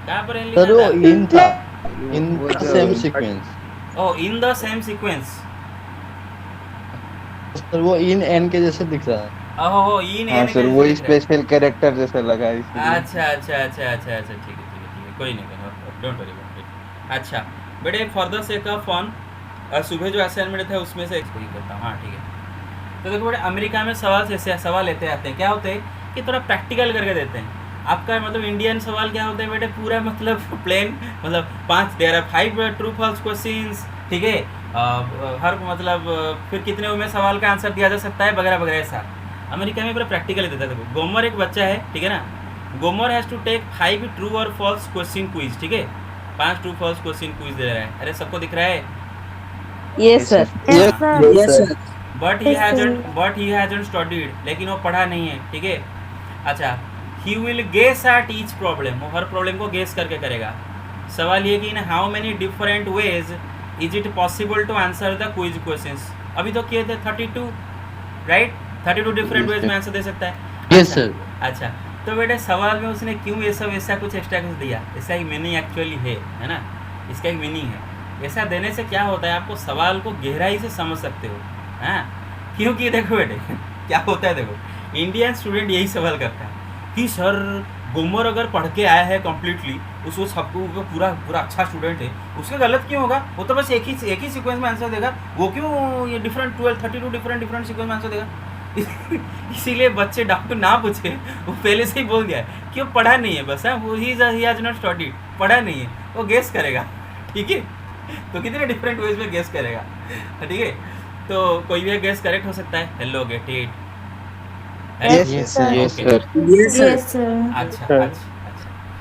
कहाँ पर एन लिखा सर वो था? इन था इन वो जो- same sequence. Oh in the same sequence. सर वो इन एन के जैसे दिख रहा है। ओहो इन हाँ एन सर वही स्पेशल कैरेक्टर जैसा लगा है इसलिए। अच्छा ठीक है कोई नहीं, डोंट वरी अबाउट इट। अच्छा बेटे for the sake of fun सुबह जो असाइनमेंट था उसमें से एक्सप्लेन करता हूँ। हाँ ठीक है। तो देखो बेटे अमेरिका में सवाल लेते आते हैं। क्या होते हैं कि थोड़ा प्रैक्टिकल करके देते हैं। आपका मतलब इंडियन सवाल क्या होता है बेटे, पूरा मतलब प्लेन, मतलब 5 there are 5 true false questions, ठीक है। हर मतलब फिर कितने में सवाल का आंसर दिया जा सकता है वगैरह वगैरह। ऐसा अमेरिका में पूरा प्रैक्टिकल देता है। देखो गोमर एक बच्चा है, ठीक है ना। Gomer has to take 5 true और फॉल्स क्वेश्चन क्विज, ठीक है। 5 ट्रू फॉल्स क्वेश्चन क्विज दे रहा है। अरे सबको दिख रहा है? Yes sir. Yes, sir. Yes sir. But he hasn't studied, लेकिन वो पढ़ा नहीं है, ठीक है। अच्छा, he will guess at each problem, वो हर प्रॉब्लम को गेस करके करेगा। सवाल ये कि in how many different ways is it possible to answer the quiz questions. अभी तो किए थे 32, राइट? 32 डिफरेंट वेज में आंसर दे सकता है। Yes sir. अच्छा, तो बेटे सवाल में उसने क्यों ये सब ऐसा कुछ एक्स्ट्रा कुछ दिया? इसका एक मीनिंग एक्चुअली है ना, इसका एक मीनिंग है। ऐसा देने से क्या होता है, आपको सवाल को गहराई से समझ सकते हो। हाँ, क्योंकि देखो बेटे क्या होता है, देखो इंडियन स्टूडेंट यही सवाल करता है कि सर गुमर अगर पढ़ के आया है कम्प्लीटली, उसको सबको वो पूरा अच्छा स्टूडेंट है, उसका गलत क्यों होगा? वो तो बस एक ही सीक्वेंस में आंसर देगा, वो क्यों ये डिफरेंट 32 डिफरेंट सीक्वेंस में आंसर देगा? इसीलिए बच्चे डॉक्टर ना पूछे, वो पहले से ही बोल गया है कि वो पढ़ा नहीं है, बस वो ही हैज नॉट स्टडीड, पढ़ा नहीं है, वो गेस करेगा। ठीक है, तो कितने डिफरेंट वेज में गेस करेगा। ठीक है, तो कोई भी गेस करेक्ट हो सकता है। Hello, get it? Yes, sir. Yes, sir. Yes, sir. Yes, sir.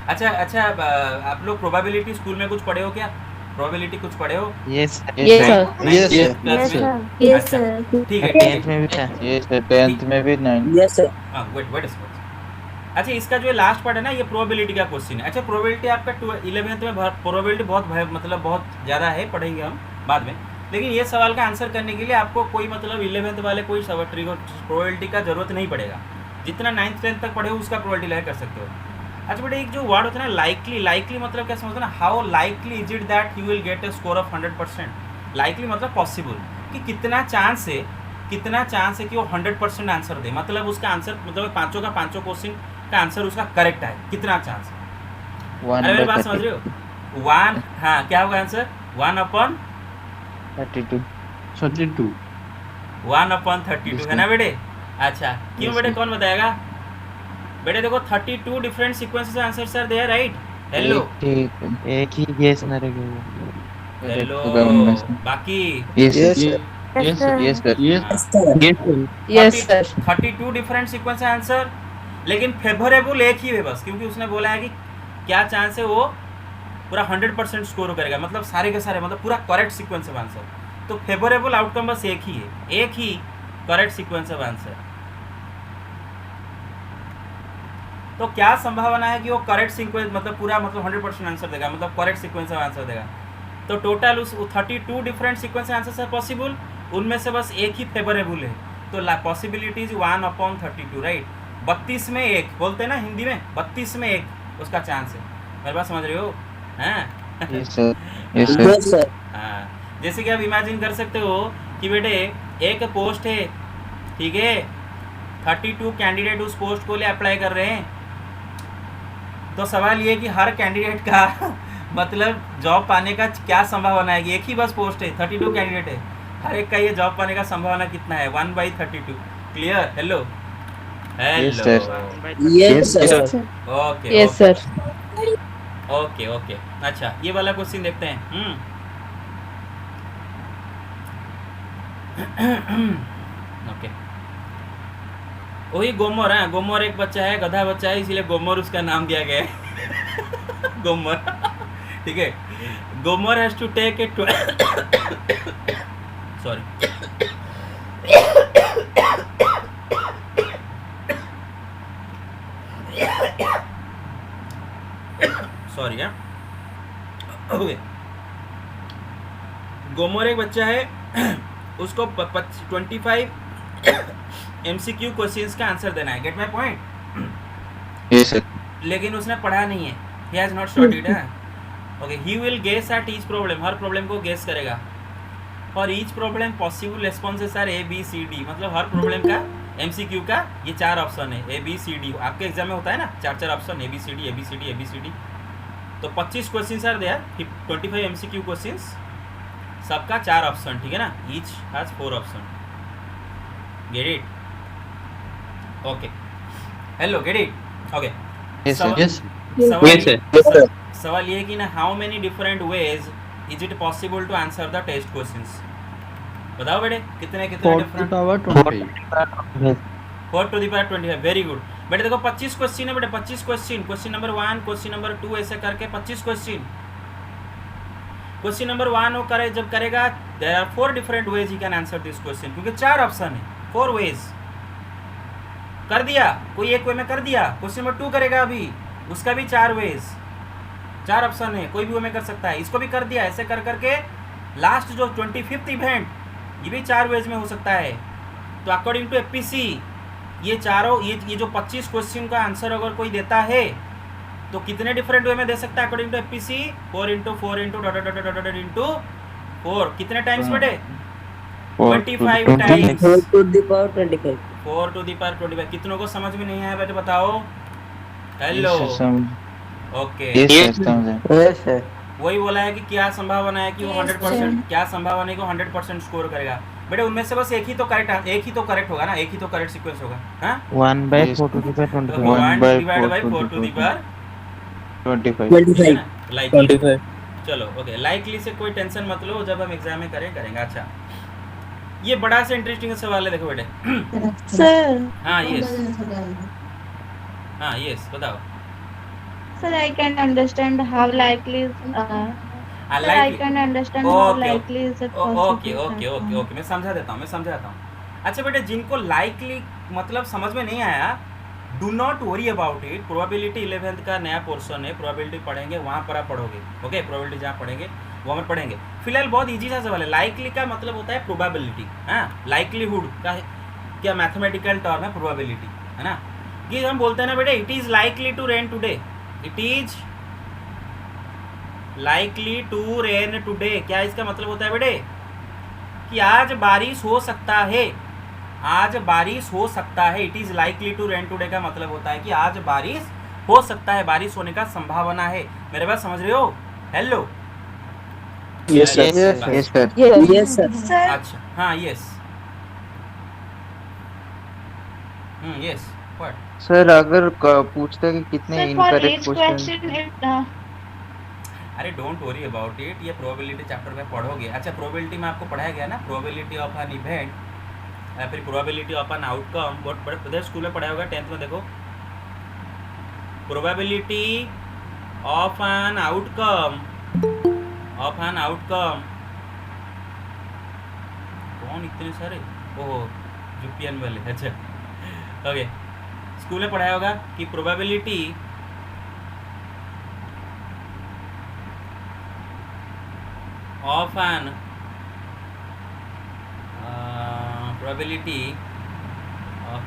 अच्छा, आप लोग प्रोबेबिलिटी स्कूल में कुछ पढ़े हो क्या? प्रोबेबिलिटी कुछ पढ़े हो? Yes Yes, sir. Yes, sir. Yes, sir. sir. Yes, अच्छा, sir. ठीक है। 10th में भी था। Yes, sir. 10th में भी 9. Yes, sir. हाँ, वेट। अच्छा, इसका जो लास्ट पार्ट है ना, ये प्रोबेबिलिटी का क्वेश्चन है। अच्छा, प्रोबेबिलिटी आपका 11th में प्रोबेबिलिटी बहुत ज़्यादा है, पढ़ेंगे हम बाद में। लेकिन ये सवाल का आंसर करने के लिए आपको कोई मतलब 11th वाले कोई प्रोबेबिलिटी का जरूरत नहीं पड़ेगा। जितना 9th 10th तक पढ़े हो उसका प्रोबेबिलिटी लगा कर सकते हो। अच्छा बेटे, एक जो वर्ड होता है ना लाइकली मतलब क्या समझते हो ना? How likely is it that you will get a score of 100%। Likely मतलब पॉसिबल, कि कितना चांस है कि वो 100% आंसर दे, मतलब उसका आंसर मतलब पाँचों क्वेश्चन का आंसर उसका करेक्ट है, कितना चांस है? अरे मेरी बात समझ रहे हो? 1, हाँ क्या होगा आंसर? 32. 1/32 है ना बेटे? अच्छा, क्यों बेटे, कौन बताएगा? बेटे देखो 32 डिफरेंट सीक्वेंसेस आंसर सर दे, राइट? हेलो, एक ही गेस ना रहेगा। हेलो, बाकी Yes, Yes, sir. sir. Yes, sir. Yes, sir. Yes, sir. Yes, sir. 32 different sequence answer, लेकिन फेवरेबल एक ही है बस, क्योंकि उसने बोला है कि क्या चांस है वो पूरा 100% स्कोर करेगा, मतलब सारे के सारे, मतलब पूरा करेक्ट सीक्वेंस ऑफ आंसर। तो फेवरेबल आउटकम बस एक ही है, एक ही करेक्ट सीक्वेंस ऑफ आंसर। तो क्या संभावना है कि वो करेक्ट सीक्वेंस मतलब पूरा मतलब 100% आंसर देगा, मतलब करेक्ट सीक्वेंस ऑफ आंसर देगा? तो टोटल उस 32 डिफरेंट सीक्वेंस आंसर है पॉसिबल, उनमें से बस एक ही फेवरेबल है। तो पॉसिबिलिटी इज 1/32, राइट? 32 में 1 बोलते हैं ना हिंदी में, 32 में 1 उसका चांस है। मेरे बात समझ रहे हो? हाँ Yes, sir. Yes, sir. Yes, sir. हाँ, जैसे कि आप इमेजिन कर सकते हो कि बेटे एक पोस्ट है, ठीक है, 32 कैंडिडेट उस पोस्ट को लिए अप्लाई कर रहे हैं। तो सवाल ये कि हर कैंडिडेट का मतलब जॉब पाने का क्या संभावना है? कि एक ही बस पोस्ट है, 32 कैंडिडेट है, हर एक का ये जॉब पाने का संभावना कितना है? 1/32। Clear? Hello, Yes, sir. Yes, sir. Okay, Yes, sir. Okay. अच्छा, ये वाला क्वेश्चन देखते हैं। ओके, वही गोमर है। गोमर एक बच्चा है, गधा बच्चा है, इसीलिए गोमर उसका नाम दिया गया है। गोमर, ठीक है। Gomer has to take a sorry sorry okay. Gomer एक बच्चा है, उसको 25 MCQ क्वेश्चंस का आंसर देना है। Get my point? Yes, sir. लेकिन उसने पढ़ा नहीं है, ही हैज नॉट स्टडीड है। Okay, he will guess at each problem, हर प्रॉब्लम को गेस करेगा। For each problem possible responses are ABCD, मतलब हर प्रॉब्लम का MCQ का ये 4 ऑप्शन है, ABCD। आपके एग्जाम में होता है ना 4 ऑप्शन, ABCD। तो 25 question are there, 25 MCQ questions, सबका 4 ऑप्शन, ठीक है ना? Each has 4 option. Get it? Okay, hello, get it? Okay. Yes, sir. Yes. सवाल ये कि ना, how many different ways is it possible to answer the test questions? बताओ बेटे, कितने different? 4 to the power 25। Very good बेटे। देखो 25 क्वेश्चन है बेटे, 25 question. Question number 1, question number 2, ऐसे करके 25 क्वेश्चन। क्वेश्चन नंबर 1 वो करे जब करेगा, there are 4 different ways he can answer this question, क्योंकि 4 ऑप्शन है, 4 वेज। कर दिया, कोई एक वे में कर दिया। क्वेश्चन नंबर 2 करेगा अभी, उसका भी 4 वेज, 4 ऑप्शन है, कोई भी वे में कर सकता है। इसको भी कर दिया। ऐसे कर करके लास्ट जो 25th इवेंट, ये भी 4 वेज में हो सकता है। तो अकॉर्डिंग टू एपीसी ये चारों, ये जो 25 क्वेश्चन का आंसर अगर कोई देता है तो कितने डिफरेंट वे में दे सकता है अकॉर्डिंग टू एपीसी? 4 × 4 × × 4 कितने टाइम्स बेटे? 25 times. 4 to the power 25। 4 to the power 25। कितनों को समझ में नहीं आया बेटे बताओ? Hello, okay. Yes sir. वही बोला है कि क्या संभावना है कि वो 100%, क्या संभावना है कि वो 100% स्कोर करेगा बेटे? उनमें से बस एक ही तो करेक्ट होगा ना, एक ही तो करेक्ट सीक्वेंस होगा। हाँ, 1/4 to the power 25। 1/4 to the power 25। Likely. 25। चलो ओके, लाइकली से कोई टेंशन मत लो, जब हम एग्जाम में करेंगे। अच्छा, ये बड़ा सा इंटरेस्टिंग सवाल है, देखो बेटे। सर हाँ यस बताओ। Sir, I can understand how likely is. Sir, I can understand how likely is it possible. Okay, मैं समझा देता हूँ। अच्छा बेटे, जिनको लाइकली मतलब समझ में नहीं आया, do not worry about it. Probability 11th का नया पोर्शन है, प्रोबेबिलिटी पढ़ेंगे, वहाँ पर आप पढ़ोगे। ओके, प्रोबेबिलिटी जहाँ पढ़ेंगे वो हम पढ़ेंगे। फिलहाल बहुत इजी सा सवाल है। लाइकली का मतलब होता है प्रोबेबिलिटी। हाँ, लाइकलीहुड का क्या मैथमेटिकल टर्म है प्रोबेबिलिटी, है ना। ये हम बोलते हैं ना बेटे, it is likely to rain today, it is likely to rain today. क्या इसका मतलब होता है बेटे? कि आज बारिश हो सकता है, आज बारिश हो सकता है। It is likely to rain today का मतलब होता है कि आज बारिश हो सकता है, बारिश होने का संभावना है। मेरे बात समझ रहे हो? Hello, Yes, sir. Yes sir. Yes sir. Sir, अच्छा, हाँ यस, यस व्हाट? सर अगर पूछता है कि कितने sir, for incorrect each question. question, it. अरे डोंट वरी अबाउट इट, ये प्रोबेबिलिटी चैप्टर में पढ़ोगे। अच्छा, प्रोबेबिलिटी में आपको पढ़ाया गया ना, प्रोबेबिलिटी ऑफ एन इवेंट या फिर प्रोबेबिलिटी ऑफ एन आउटकम। बहुत बड़े बड़े स्कूल में पढ़ाया होगा 10th में। देखो, प्रोबेबिलिटी ऑफ एन आउटकम, कौन इतने सारे? ओह, यूपीएन वाले। अच्छा ओके, स्कूल में पढ़ाया होगा कि probability of an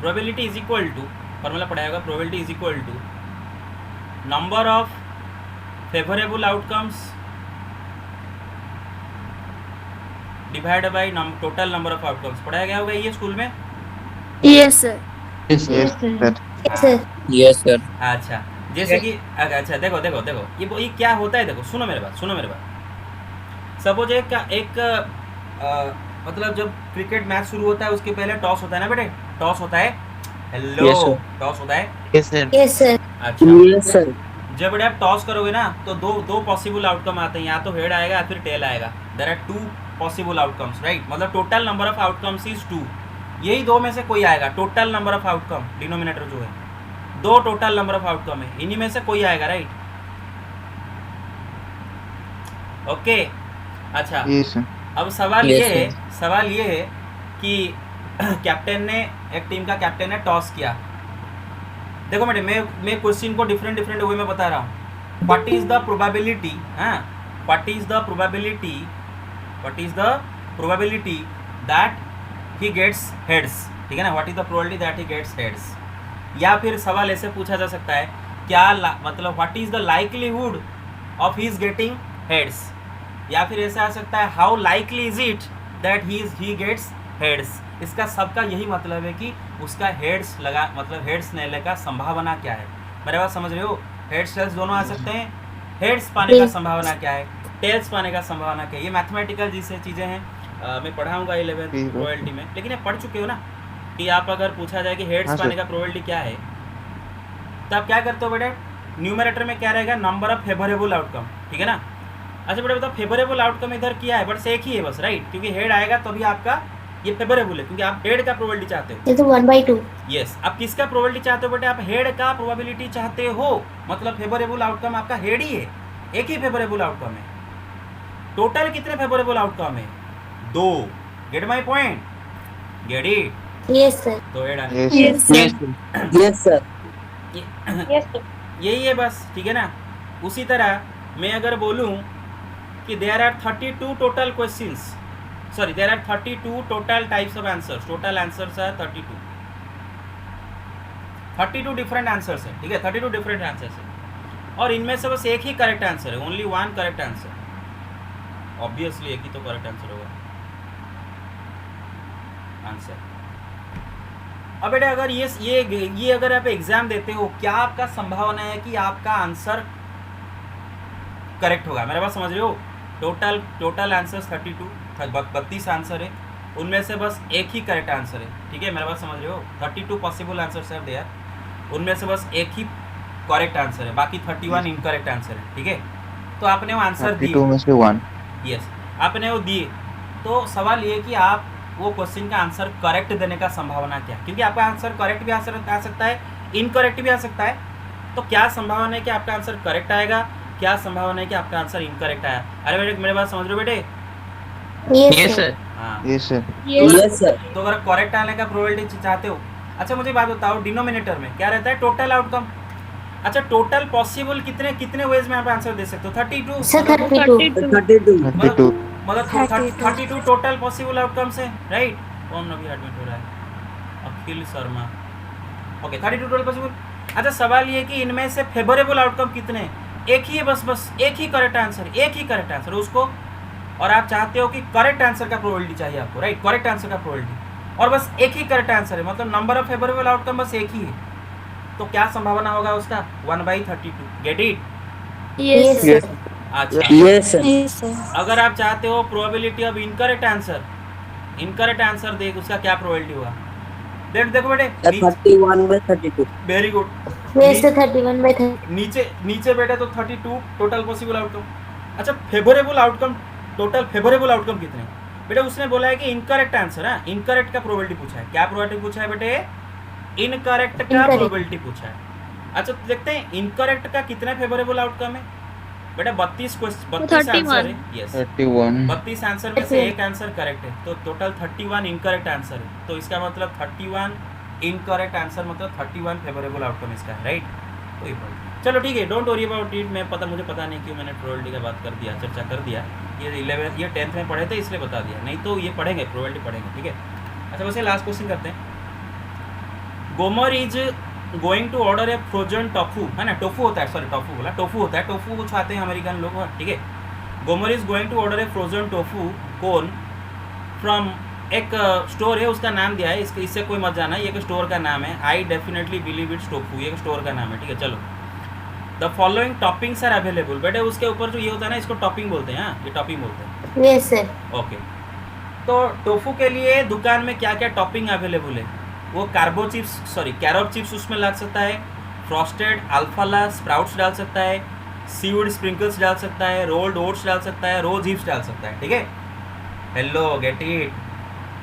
probability is equal to, formula पढ़ाया होगा, probability is equal to number of favourable outcomes divide by total number of outcomes. पढ़ाया गया होगा ये स्कूल में। Yes sir. Yes sir. Yes, sir. अच्छा, जैसे कि अच्छा देखो ये क्या होता है, देखो सुनो मेरे बात। सपोज एक मतलब जब क्रिकेट मैच शुरू होता है उसके पहले टॉस होता है ना बेटे, टॉस होता है। Hello, Yes, sir. टॉस होता है। Yes, sir. Yes sir. अच्छा, यस सर। जब बेटे आप टॉस करोगे ना तो दो पॉसिबल आउटकम आते हैं, या तो हेड आएगा या फिर टेल आएगा। There are 2 possible outcomes, right. मतलब total number of outcomes is 2, यही 2 में से कोई आएगा। Total number of outcome, denominator जो है 2 टोटल नंबर ऑफ आउटकम है, इन्हीं में से कोई आएगा, राइट। ओके, अच्छा यस सर। अब सवाल Yes, ये है कि कैप्टन ने, एक टीम का कैप्टन ने टॉस किया। देखो बेटे, मैं क्वेश्चन को डिफरेंट वे में बता रहा हूँ। व्हाट इज द प्रोबेबिलिटी, हाँ, what is the probability that he gets heads, ठीक है ना। What is the probability that he gets heads. या फिर सवाल ऐसे पूछा जा सकता है, क्या मतलब what is the likelihood of his getting heads. या फिर ऐसा आ सकता है, how likely is it that he gets heads. इसका सबका यही मतलब है कि उसका हेड्स लगा, मतलब हेड्स लेने का संभावना क्या है। मेरे बात समझ रहे हो? हेड्स टेल्स दोनों आ सकते हैं। हेड्स पाने का संभावना क्या है, टेल्स पाने का संभावना क्या है। ये मैथमेटिकल जैसे चीज़ें हैं, मैं पढ़ाऊँगा 11th प्रोबेबिलिटी में, लेकिन आप पढ़ चुके हो ना कि आप अगर पूछा जाए कि हेड्स पाने का प्रोबेबिलिटी क्या है, तो आप क्या करते हो बेटे? न्यूमरेटर में क्या रहेगा? नंबर ऑफ फेवरेबल आउटकम, ठीक है ना। अच्छा बेटा बताओ, फेवरेबल आउटकम इधर क्या है? बस एक ही है बस, राइट, क्योंकि हेड आएगा तो भी आपका ये फेवरेबल है, क्योंकि आप हेड का प्रोबेबिलिटी चाहते हो। ये तो 1/2। यस, आप किसका प्रोबेबिलिटी चाहते हो बेटे? आप हेड का प्रोबेबिलिटी चाहते हो, मतलब फेवरेबल आउटकम आपका हेड ही है, एक ही फेवरेबल आउटकम है। टोटल कितने फेवरेबल आउटकम है? 2। Gate my point, gate it. Yes, sir. तो ये done. Yes, sir. Yes sir. Yes, sir. यही है बस, ठीक है ना। उसी तरह मैं अगर बोलूं कि there are 32 total questions, sorry there are 32 total types of answers, total answers are 32 different answers है, ठीक है, 32 डिफरेंट आंसर्स है, और इनमें से बस एक ही करेक्ट आंसर है, only one correct answer. Obviously एक ही तो करेक्ट आंसर होगा आंसर। अब बेटा अगर ये अगर आप एग्जाम देते हो, क्या आपका संभावना है कि आपका आंसर करेक्ट होगा? मेरे बात समझ रहे हो? टोटल आंसर्स 32 आंसर है, उनमें से बस एक ही करेक्ट आंसर है, ठीक है, मेरे बात समझ रहे हो? 32 पॉसिबल आंसर्स आर देयर, उनमें से बस एक ही करेक्ट आंसर है, बाकी 31 इनकरेक्ट आंसर है, ठीक है। तो आपने वो आंसर 32 में से 1। यस, आपने वो दिए, तो सवाल ये कि आप वो क्वेश्चन का आंसर करेक्ट देने का संभावना क्या, क्योंकि आपका आंसर करेक्ट भी आ सकता है, इनकरेक्ट भी आ सकता है। तो क्या संभावना है कि आपका आंसर करेक्ट आएगा, क्या संभावना है कि आपका आंसर इनकरेक्ट आया? अरे बेटे मेरे बात समझ रहे हो बेटे? Yes, sir. हाँ, Yes, sir. Yes sir. तो अगर करेक्ट आने का प्रोबेबिलिटी चाहते हो, अच्छा मुझे बात बताओ, डिनोमिनेटर में क्या रहता है? Total outcome. अच्छा, टोटल पॉसिबल कितने वेज में आप आंसर दे सकते हो? 32। Sir, 32. 32. मतलब 32 टोटल पॉसिबल आउटकम्स है, राइट? कौन अभी एडमिट हो रहा है? Akhil Sharma. Okay, 32 total possible. अच्छा, सवाल ये कि इनमें से फेवरेबल आउटकम कितने हैं? एक ही है, बस एक ही करेक्ट आंसर, एक ही करेक्ट आंसर उसको, और आप चाहते हो कि करेक्ट आंसर का प्रोबेबिलिटी चाहिए आपको, राइट? करेक्ट आंसर का प्रोबेबिलिटी, और बस एक ही करेक्ट आंसर है, मतलब नंबर ऑफ फेवरेबल आउटकम बस एक ही है, तो क्या संभावना होगा उसका? 1/32। Gate it? Yes, sir. अच्छा, यस सर। Yes, sir. अगर आप चाहते हो प्रोबेबिलिटी ऑफ इनकरेक्ट आंसर देख, उसका क्या प्रोबेबिलिटी हुआ? देखो बेटे, 31/32। Very good. Yes, sir. 31/30. नीचे बेटे तो 32 टोटल पॉसिबल आउटकम। अच्छा, favourable outcome, total favourable outcome कितने? बेटे उसने बोला है कि इनकरेक्ट आंसर है, इनकरेक्ट का प्रोबेबिलिटी पूछा है। क्या प्रोबेबिलिटी पूछा है बेटे? इनकरेक्ट का Incorrect. प्रोबेबिलिटी पूछा है। अच्छा, तो देखते हैं इनकरेक्ट का कितना फेवरेबल आउटकम है। बेटा 32 आंसर है, यस 31. 32 आंसर में से एक आंसर करेक्ट है, तो टोटल 31 इनकरेक्ट आंसर है, तो इसका मतलब 31 इनकरेक्ट आंसर मतलब 31 फेवरेबल आउटकम इसका है, राइट? तो ये चलो ठीक है, डोंट वरी अबाउट इट। मुझे पता नहीं क्यों मैंने प्रोबेबिलिटी का बात कर दिया, चर्चा कर दिया। ये 10th में पढ़े थे इसलिए बता दिया, नहीं तो ये पढ़ेंगे, प्रोबेबिलिटी पढ़ेंगे, ठीक है। अच्छा, वैसे लास्ट क्वेश्चन करते हैं। Gomer is going to order a frozen tofu, है ना? टोफू होता है, सॉरी टोफू बोला, टोफू होता है, टोफू कुछ आते हैं अमेरिकन लोग, ठीक है। Gomer is going to order a frozen tofu cone from, एक स्टोर है, उसका नाम दिया है, इससे कोई मत जाना, ये एक स्टोर का नाम है। I definitely believe it's tofu, ये एक स्टोर का नाम है, ठीक है। चलो, the following toppings are available. बेटे उसके ऊपर जो ये होता है ना, इसको टॉपिंग बोलते हैं, हाँ ये टॉपिंग बोलते हैं। Yes, sir. ओके, तो टोफू के लिए दुकान में क्या क्या टॉपिंग अवेलेबल है? वो कैरोब चिप्स उसमें लग सकता है, फ्रॉस्टेड अल्फाला स्प्राउट्स डाल सकता है, सीवुड स्प्रिंकल्स डाल सकता है, रोल्ड ओट्स डाल सकता है, रोज हिप्स डाल सकता है, ठीक है। Hello, get it?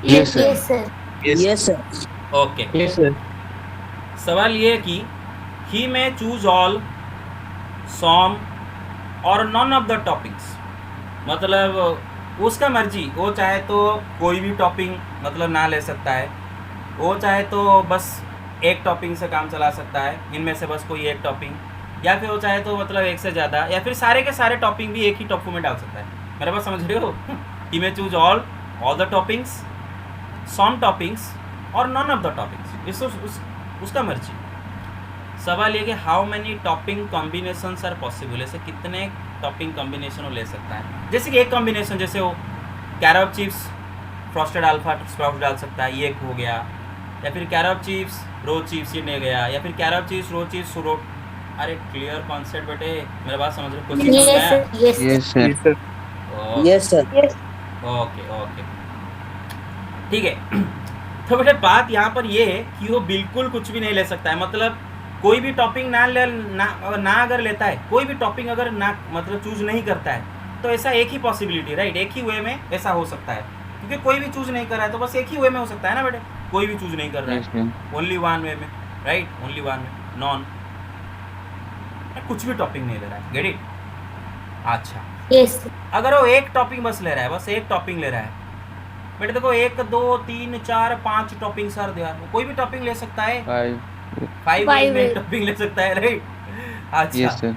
Yes, sir. Yes, sir. Yes sir. Okay, Yes, sir. सवाल ये है कि ही में चूज ऑल, सॉम और नॉन ऑफ द टॉपिक्स, मतलब उसका मर्जी, वो चाहे तो कोई भी टॉपिंग मतलब ना ले सकता है, वो चाहे तो बस एक टॉपिंग से काम चला सकता है, इनमें से बस कोई एक टॉपिंग, या फिर वो चाहे तो मतलब एक से ज़्यादा, या फिर सारे के सारे टॉपिंग भी एक ही टॉपिंग में डाल सकता है। मेरे पास समझ रहे हो? He may choose all the toppings, some toppings और नॉन ऑफ द टॉपिंग्स, उसका मर्जी। सवाल ये कि how many topping combinations are possible, ऐसे कितने टॉपिंग कॉम्बिनेशन वो ले सकता है। जैसे कि एक कॉम्बिनेशन, जैसे वो carob chips frosted alpha sprouts डाल सकता है, ये एक हो गया, या फिर कैरब चिप्स रोज चिप्स ये नहीं गया, या फिर कैरब चिप्स रोज चिप्स रोड। अरे क्लियर कॉन्सेप्ट बेटे, मेरे बात समझ रहे हो? क्वेश्चन Yes, समझ sir. में Yes, Yes, sir. sir. आया? Yes sir. Yes. ओके, ठीक है। तो बेटे बात यहाँ पर ये है कि वो बिल्कुल कुछ भी नहीं ले सकता है, मतलब कोई भी टॉपिंग ना अगर लेता है, कोई भी टॉपिंग अगर ना मतलब चूज नहीं करता है, तो ऐसा एक ही पॉसिबिलिटी, राइट, एक ही वे में ऐसा हो सकता है, क्योंकि कोई भी चूज नहीं कर रहा है, तो बस एक ही वे में हो सकता है ना बेटे, कोई भी चूज नहीं कर रहा Yes, है, sir. ओनली वन वे में, राइट, ओनली वन में, नॉन, कुछ भी टॉपिंग नहीं ले रहा है, गेट इट? अच्छा, Yes, sir. अगर वो एक टॉपिंग बस ले रहा है, बस एक टॉपिंग ले रहा है, बेटे देखो 1 2 3 4 5 टॉपिंग्स आर देयर, कोई भी टॉपिंग ले सकता है, 5 Five में है। टॉपिंग ले सकता है, राइट? अच्छा यस सर।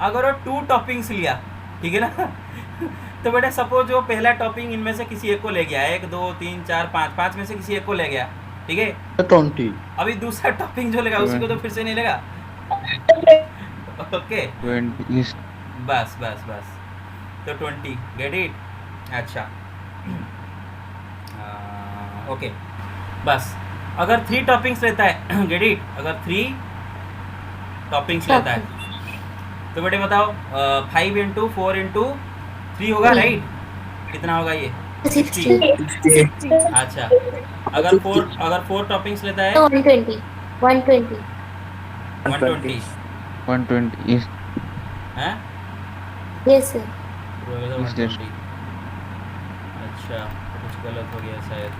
अगर वो 2 टॉपिंग्स लिया, ठीक है ना तो बेटा सपोज वो पहला टॉपिंग इनमें से किसी एक को ले गया, 1 2 3 4 5 5 में से किसी एक को ले गया, ठीक है? 20 अभी दूसरा टॉपिंग जो लेगा उसी को तो फिर से नहीं लेगा। ओके 20 बस बस बस तो 20, गेट इट? अच्छा ओके बस अगर 3 टॉपिंग्स लेता है गेट इट, अगर 3 टॉपिंग्स लेता है तो बेटे बताओ 5 इंटू 4 इंटू 3 होगा, राइट? कितना होगा ये? 60। अच्छा अगर 4 टॉपिंग्स लेता है 120 120 120 120 हैं? yes sir Is there- 120। अच्छा कुछ गलत हो गया शायद,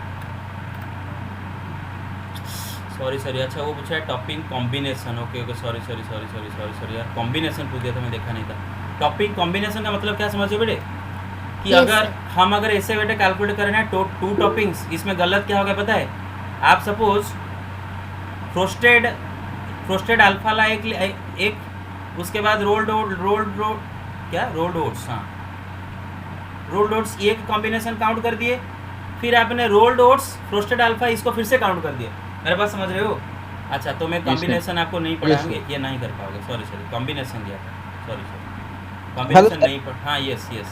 सॉरी सॉरी। अच्छा वो पूछा है topping combination, okay okay sorry sorry sorry sorry sorry sorry यार, कॉम्बिनेशन पूछ दिया था, मैं देखा नहीं था। टॉपिंग कॉम्बिनेशन का मतलब क्या समझो बेटे कि Yes, अगर sir. हम अगर ऐसे बेटे कैलकुलेट करें ना 2 टॉपिंग्स, इसमें गलत क्या होगा पता है? आप सपोज फ्रोस्टेड अल्फा ला एक उसके बाद रोल्ड ओट्स, हाँ रोल्ड ओट्स ये एक कॉम्बिनेशन काउंट कर दिए, फिर आपने रोल्ड ओट्स फ्रोस्टेड अल्फा इसको फिर से काउंट कर दिए। मेरे पास समझ रहे हो? अच्छा तो मैं कॉम्बिनेशन आपको नहीं पढ़ाऊंगे, ये नहीं कर पाओगे, सॉरी सॉरी कॉम्बिनेशन दिया था, सॉरी सॉरी कॉम्बिनेशन नहीं पढ़, हाँ यस यस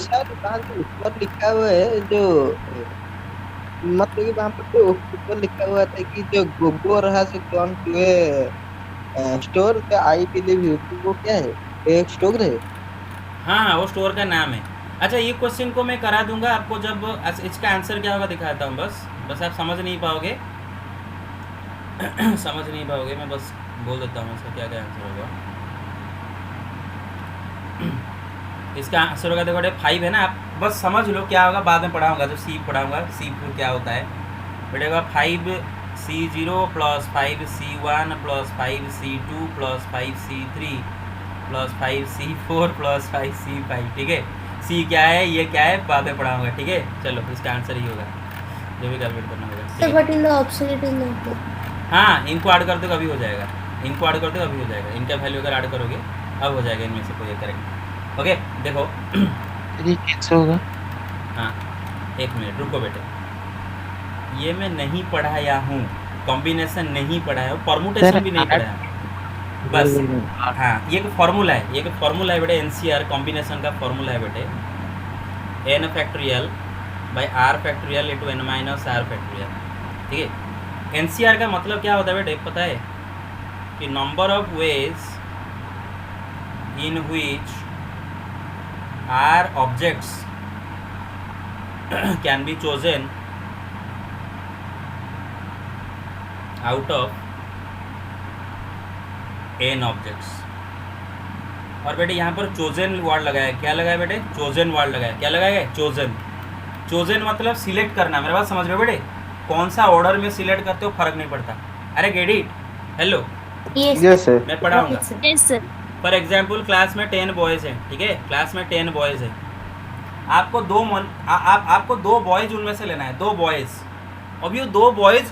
सर वहाँ जो ऊपर लिखा हुआ है जो मतलब कि वहाँ पर तो ऊपर लिखा हुआ था कि जो गो रहा से gone to a store the I believe you, वो क्या है? एक स्टोर है? हाँ वो स्टोर का नाम है। अच्छा ये क्वेश्चन को मैं करा दूंगा आपको, जब इसका आंसर क्या होगा दिखाता हूँ, बस आप समझ नहीं पाओगे समझ नहीं पाओगे, मैं बस बोल देता हूँ इसका क्या क्या आंसर होगा। इसका आंसर होगा देखो 5 है ना, आप बस समझ लो क्या होगा, बाद में पढ़ाऊंगा जब सी पढ़ाऊंगा C4 क्या होता है। बेटेगा 5C0 plus 5C1 plus 5C2 plus 5C3 plus 5C4 plus 5C5, ठीक है? सी क्या है ये क्या है बाद में पढ़ाऊंगा, ठीक है? चलो इसका आंसर ही होगा जो भी कैलकुलेट करना होगा, ठीक sir है? but in the option it is not there हाँ इनको ऐड कर दो कभी हो जाएगा, इनको ऐड कर दो कभी हो जाएगा, इनका वैल्यू अगर ऐड करोगे अब हो जाएगा इनमें से कोई एक करेक्ट। ओके देखो ये कैसे होगा? हाँ 1 मिनट रुको बेटे, ये मैं नहीं पढ़ाया हूँ, कॉम्बिनेशन नहीं पढ़ाया हूँ, परमुटेशन भी नहीं पढ़ाया हूँ, बस हाँ ये एक फार्मूला है, ये एक फार्मूला है बेटे, एनसीआर कॉम्बिनेशन का फार्मूला है बेटे, n factorial by r factorial into n minus r factorial, ठीक है? एनसीआर का मतलब क्या होता है बेटे पता है कि number of ways in which r objects can be chosen out of n objects। और बेटे यहाँ पर चोजन वर्ड लगाया, क्या लगाया बेटे? चोजन वर्ड लगाया, क्या लगाया? चोजन। चोजन मतलब सिलेक्ट करना, मेरे बात समझ रहे हो बेटे? कौन सा ऑर्डर में सिलेक्ट करते हो फर्क नहीं पड़ता। अरे get it? Hello yes yes sir. मैं पढ़ाऊंगा। yes sir for example class में 10 बॉयज़ हैं, ठीक है? क्लास में 10 बॉयज़ हैं, आपको आपको 2 बॉयज़ उनमें से लेना है, 2 बॉयज़। अब ये 2 बॉयज़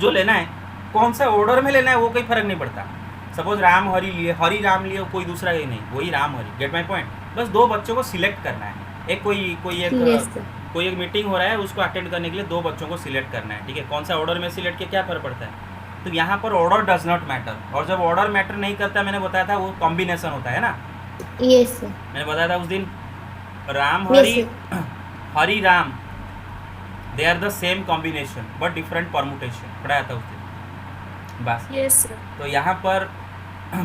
जो लेना है कौन सा ऑर्डर में लेना है वो कोई फ़र्क नहीं पड़ता। सपोज राम हरी लिए, हरी राम लिए, कोई दूसरा ही नहीं, वही राम हरी, गेट माई पॉइंट। बस 2 बच्चों को सिलेक्ट करना है, एक yes sir कोई एक मीटिंग हो रहा है उसको अटेंड करने के लिए 2 बच्चों को सिलेक्ट करना है, ठीक है? कौन सा ऑर्डर में सिलेक्ट किया क्या फ़र्क पड़ता है? तो यहाँ पर ऑर्डर डज नॉट मैटर, और जब ऑर्डर मैटर नहीं करता मैंने बताया था वो कॉम्बिनेशन होता है ना, yes sir मैंने बताया था उस दिन Ram Yes, Hari Hari Ram they are the same combination but different permutation, पढ़ाया था उस दिन बस। yes sir तो यहाँ पर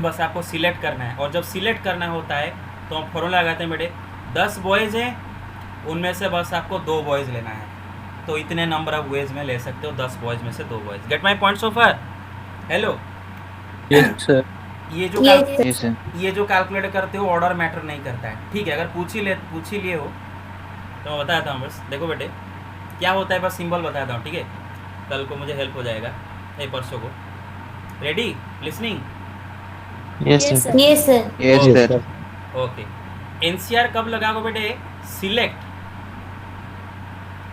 बस आपको सिलेक्ट करना है, और जब सिलेक्ट करना होता है तो हम फॉर्मूला लगाते हैं बेटे, 10 बॉयज़ हैं उनमें से बस आपको 2 बॉयज़ लेना है, तो इतने नंबर ऑफ वेज में ले सकते हो, 10 बॉयज़ में से 2 boys. Gate my point so far? Hello yes sir. ये yes sir ये जो कैलकुलेट करते हो ऑर्डर मैटर नहीं करता है, ठीक है? अगर पूछ ही लिए हो तो मैं बताता हूँ, बस देखो बेटे क्या होता है, बस सिंबल बताता हूँ, ठीक है? कल को मुझे हेल्प हो जाएगा, परसों को। Ready listening? यस yes सर। sir yes sir yes sir. Okay NCR कब लगाओगे बेटे? Select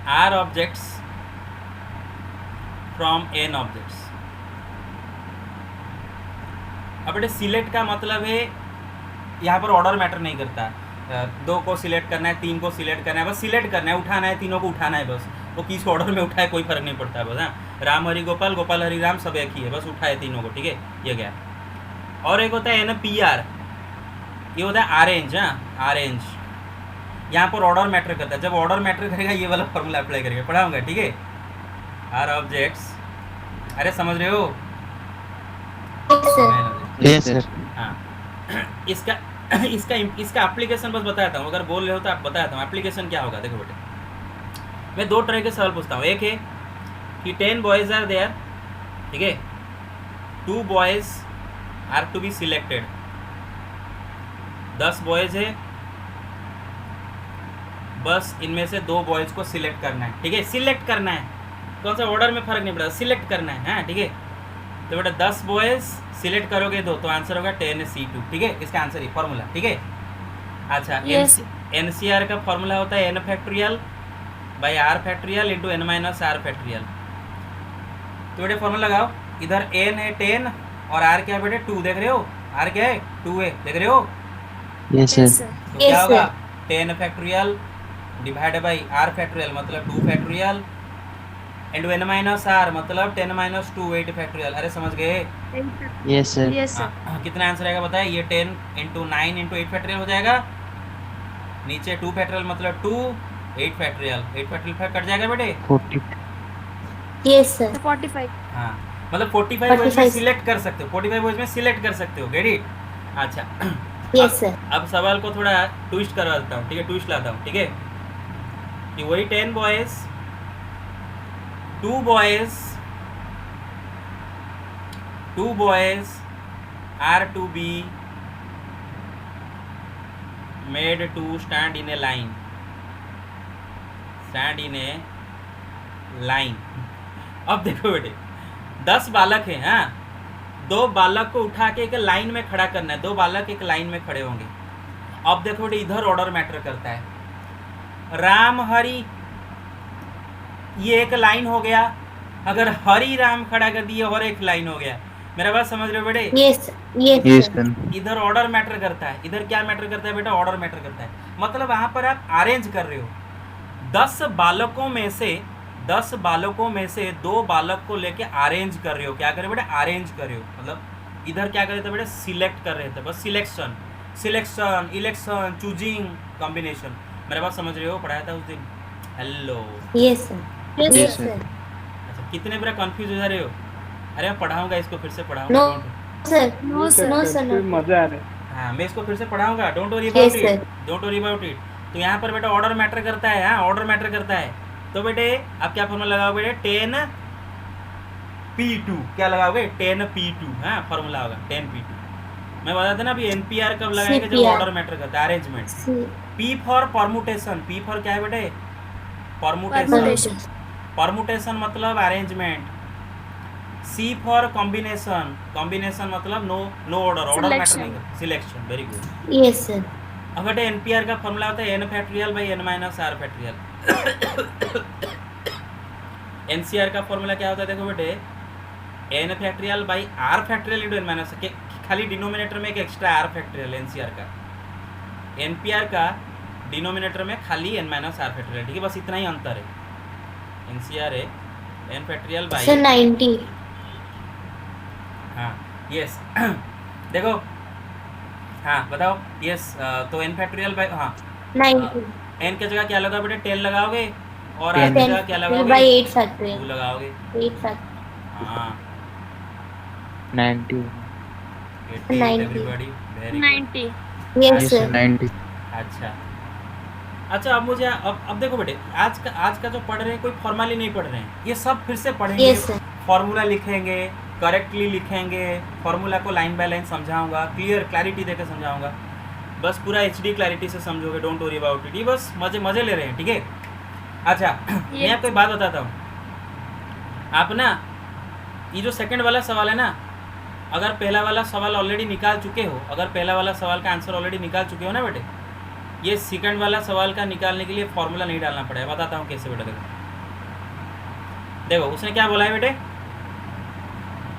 r objects from n objects. अब बेटे सिलेक्ट का मतलब है यहाँ पर ऑर्डर मैटर नहीं करता। 2 को सिलेक्ट करना है, 3 को सिलेक्ट करना है, बस सिलेक्ट करना है, उठाना है, तीनों को उठाना है बस। वो किस ऑर्डर में उठाए कोई फर्क नहीं पड़ता है बस। हाँ, राम हरि गोपाल, गोपाल हरि राम सब एक ही है, बस उठाए तीनों को, ठीक है, ये गया। और एक होता है NPR, ये होता है अरेंज। हाँ, अरेंज यहाँ पर ऑर्डर मैटर करता है। जब ऑर्डर मैटर करेगा ये वाला फॉर्मूला अप्लाई करेगा, पढ़ाऊंगा, ठीक है। आर ऑब्जेक्ट्स, अरे समझ रहे हो? Yes sir. हाँ इसका इसका एप्लीकेशन बस बताता हूँ। अगर बोल रहे हो तो आप बताता हूँ एप्लीकेशन क्या होगा। देखो बेटे, मैं 2 तरह के सवाल पूछता हूँ। एक है कि 10 बॉयज आर देयर, ठीक है, 2 boys are to be selected. 10 boys है, बस इनमें से 2 बॉयज को सिलेक्ट करना है, ठीक है। सिलेक्ट करना है, कौन सा ऑर्डर में फर्क नहीं पड़ता, सिलेक्ट करना है। हाँ ठीक है, तो बेटा 10 बॉयज सिलेक्ट करोगे 2 तो आंसर होगा 10C2, ठीक है। इसका आंसर ही फॉर्मूला, ठीक है। अच्छा, Yes. NCR का फॉर्मूला होता है n factorial by r factorial into n minus r factorial. तो बेटे फॉर्मूला लगाओ, इधर n है 10 और r क्या है बेटे 2, देख रहे हो? r क्या है 2 है, देख रहे हो? Yes sir. तो क्या Yes, होगा 10 factorial divide by r factorial मतलब 2 factorial into n minus r मतलब 10 माइनस 2 8 फैक्टोरियल। अरे समझ गए? Yes sir. Yes, sir. हाँ, कितना आंसर आएगा बताए? ये 10 इंटू 9 इंटू 8 फैक्टोरियल हो जाएगा, नीचे 2 फैक्टोरियल मतलब 2 8 फैक्टोरियल, 8 फैक्टोरियल कट जाएगा बेटे। 40। Yes, sir. 45. हाँ मतलब 45 वर्ड में 45 सिलेक्ट कर सकते हो, 45 वर्ड में सिलेक्ट कर सकते हो, गेट इट? अच्छा Yes, sir. अब सवाल को थोड़ा ट्विस्ट करवा देता हूँ, ठीक है, ट्विस्ट लाता हूँ, ठीक है। कि वही 10 boys, 2 boys are to be made to stand in a line, अब देखो बेटे 10 बालक हैं। हाँ, 2 बालक को उठा के एक लाइन में खड़ा करना है, 2 बालक एक लाइन में खड़े होंगे। अब देखो बेटे इधर ऑर्डर मैटर करता है। राम हरि ये एक लाइन हो गया, अगर हरि राम खड़ा कर दिए और एक लाइन हो गया। मेरा बात समझ रहे हो बेटे? Yes, yes, yes sir. Sir. इधर ऑर्डर मैटर करता है, इधर क्या मैटर करता है बेटा? ऑर्डर मैटर करता है। मतलब वहां पर आप अरेंज कर रहे हो। 10 बालकों में से 2 बालक को लेके अरेंज कर रहे हो। क्या कर रहे हो बेटा? अरेंज कर रहे हो। मतलब इधर क्या कर रहे थे बेटा? सिलेक्ट कर रहे थे, बस सिलेक्शन, इलेक्शन, चूजिंग, कॉम्बिनेशन। मेरा बात समझ रहे हो? पढ़ाया था उस दिन। Hello, Yes, sir. Yes, Yes, sir. sir. अच्छा कितने पूरा कंफ्यूज हो जा रहे हो? अरे मैं पढ़ाऊंगा इसको, फिर से पढ़ाऊंगा। No, Don't- sir. No, sir. No, sir. No. मजा आ रहा है। हाँ मैं इसको फिर से पढ़ाऊंगा, don't worry Yes, about sir. It, don't worry about it. तो यहाँ पर बेटा ऑर्डर मैटर करता है। हाँ ऑर्डर मैटर करता है। तो बेटे आप क्या फॉर्मूला लगाओगे बेटे? 10P2, क्या लगाओगे? 10P2। हाँ फॉर्मूला होगा 10P2। मैं बता था ना अभी NPR कब लगाएंगे? जब CPR. ऑर्डर मैटर करता है, arrangement. C. P for permutation, P for क्या है बेटे? परमुटेशन। Permutation. परमुटेशन मतलब arrangement. C for combination, combination मतलब नो ऑर्डर, ऑर्डर मैटर नहीं करता, selection. Very good. Yes, sir. अब बेटे NPR का फॉर्मूला होता है n factorial by n minus r factorial. NCR का फॉर्मूला क्या होता है? देखो बेटे n factorial by r factorial into n minus, खाली डिनोमिनेटर में एक एक्स्ट्रा r फैक्टोरियल। NCR का, NPR का डिनोमिनेटर में खाली n माइनस r फैक्टोरियल, ठीक है, बस इतना ही अंतर है। NCR है n फैक्टोरियल बाई, Sir, 90. हाँ यस देखो, हाँ बताओ। यस तो n फैक्टोरियल बाई, हाँ 90. n की जगह क्या लगाओ बेटे? 10 लगाओगे, और r 10. की जगह क्या 10 लगाओगे? by 8 2 factorial. लगाओगे। 8 factorial. हाँ 90। 80 everybody, very good. 90. Yes, yes sir. Sir 90। अच्छा अब मुझे अब देखो बेटे आज का जो पढ़ रहे हैं कोई फॉर्मली नहीं पढ़ रहे हैं, ये सब फिर से पढ़ेंगे। Yes, sir. फॉर्मूला लिखेंगे, करेक्टली लिखेंगे, फॉर्मूला को लाइन बाय लाइन समझाऊंगा, क्लैरिटी देकर समझाऊंगा। बस पूरा HD क्लैरिटी से समझोगे, डोंट वरी अबाउट इट। ये बस मजे ले रहे हैं, ठीक है। अच्छा मैं आपको एक बात बताता हूँ। आप ना ये जो सेकंड वाला सवाल है ना, अगर पहला वाला सवाल ऑलरेडी निकाल चुके हो, अगर पहला वाला सवाल का आंसर ऑलरेडी निकाल चुके हो ना बेटे, ये सेकंड वाला सवाल का निकालने के लिए फॉर्मूला नहीं डालना पड़ेगा, बताता हूँ कैसे बेटा। देखो देखो उसने क्या बोला है बेटे,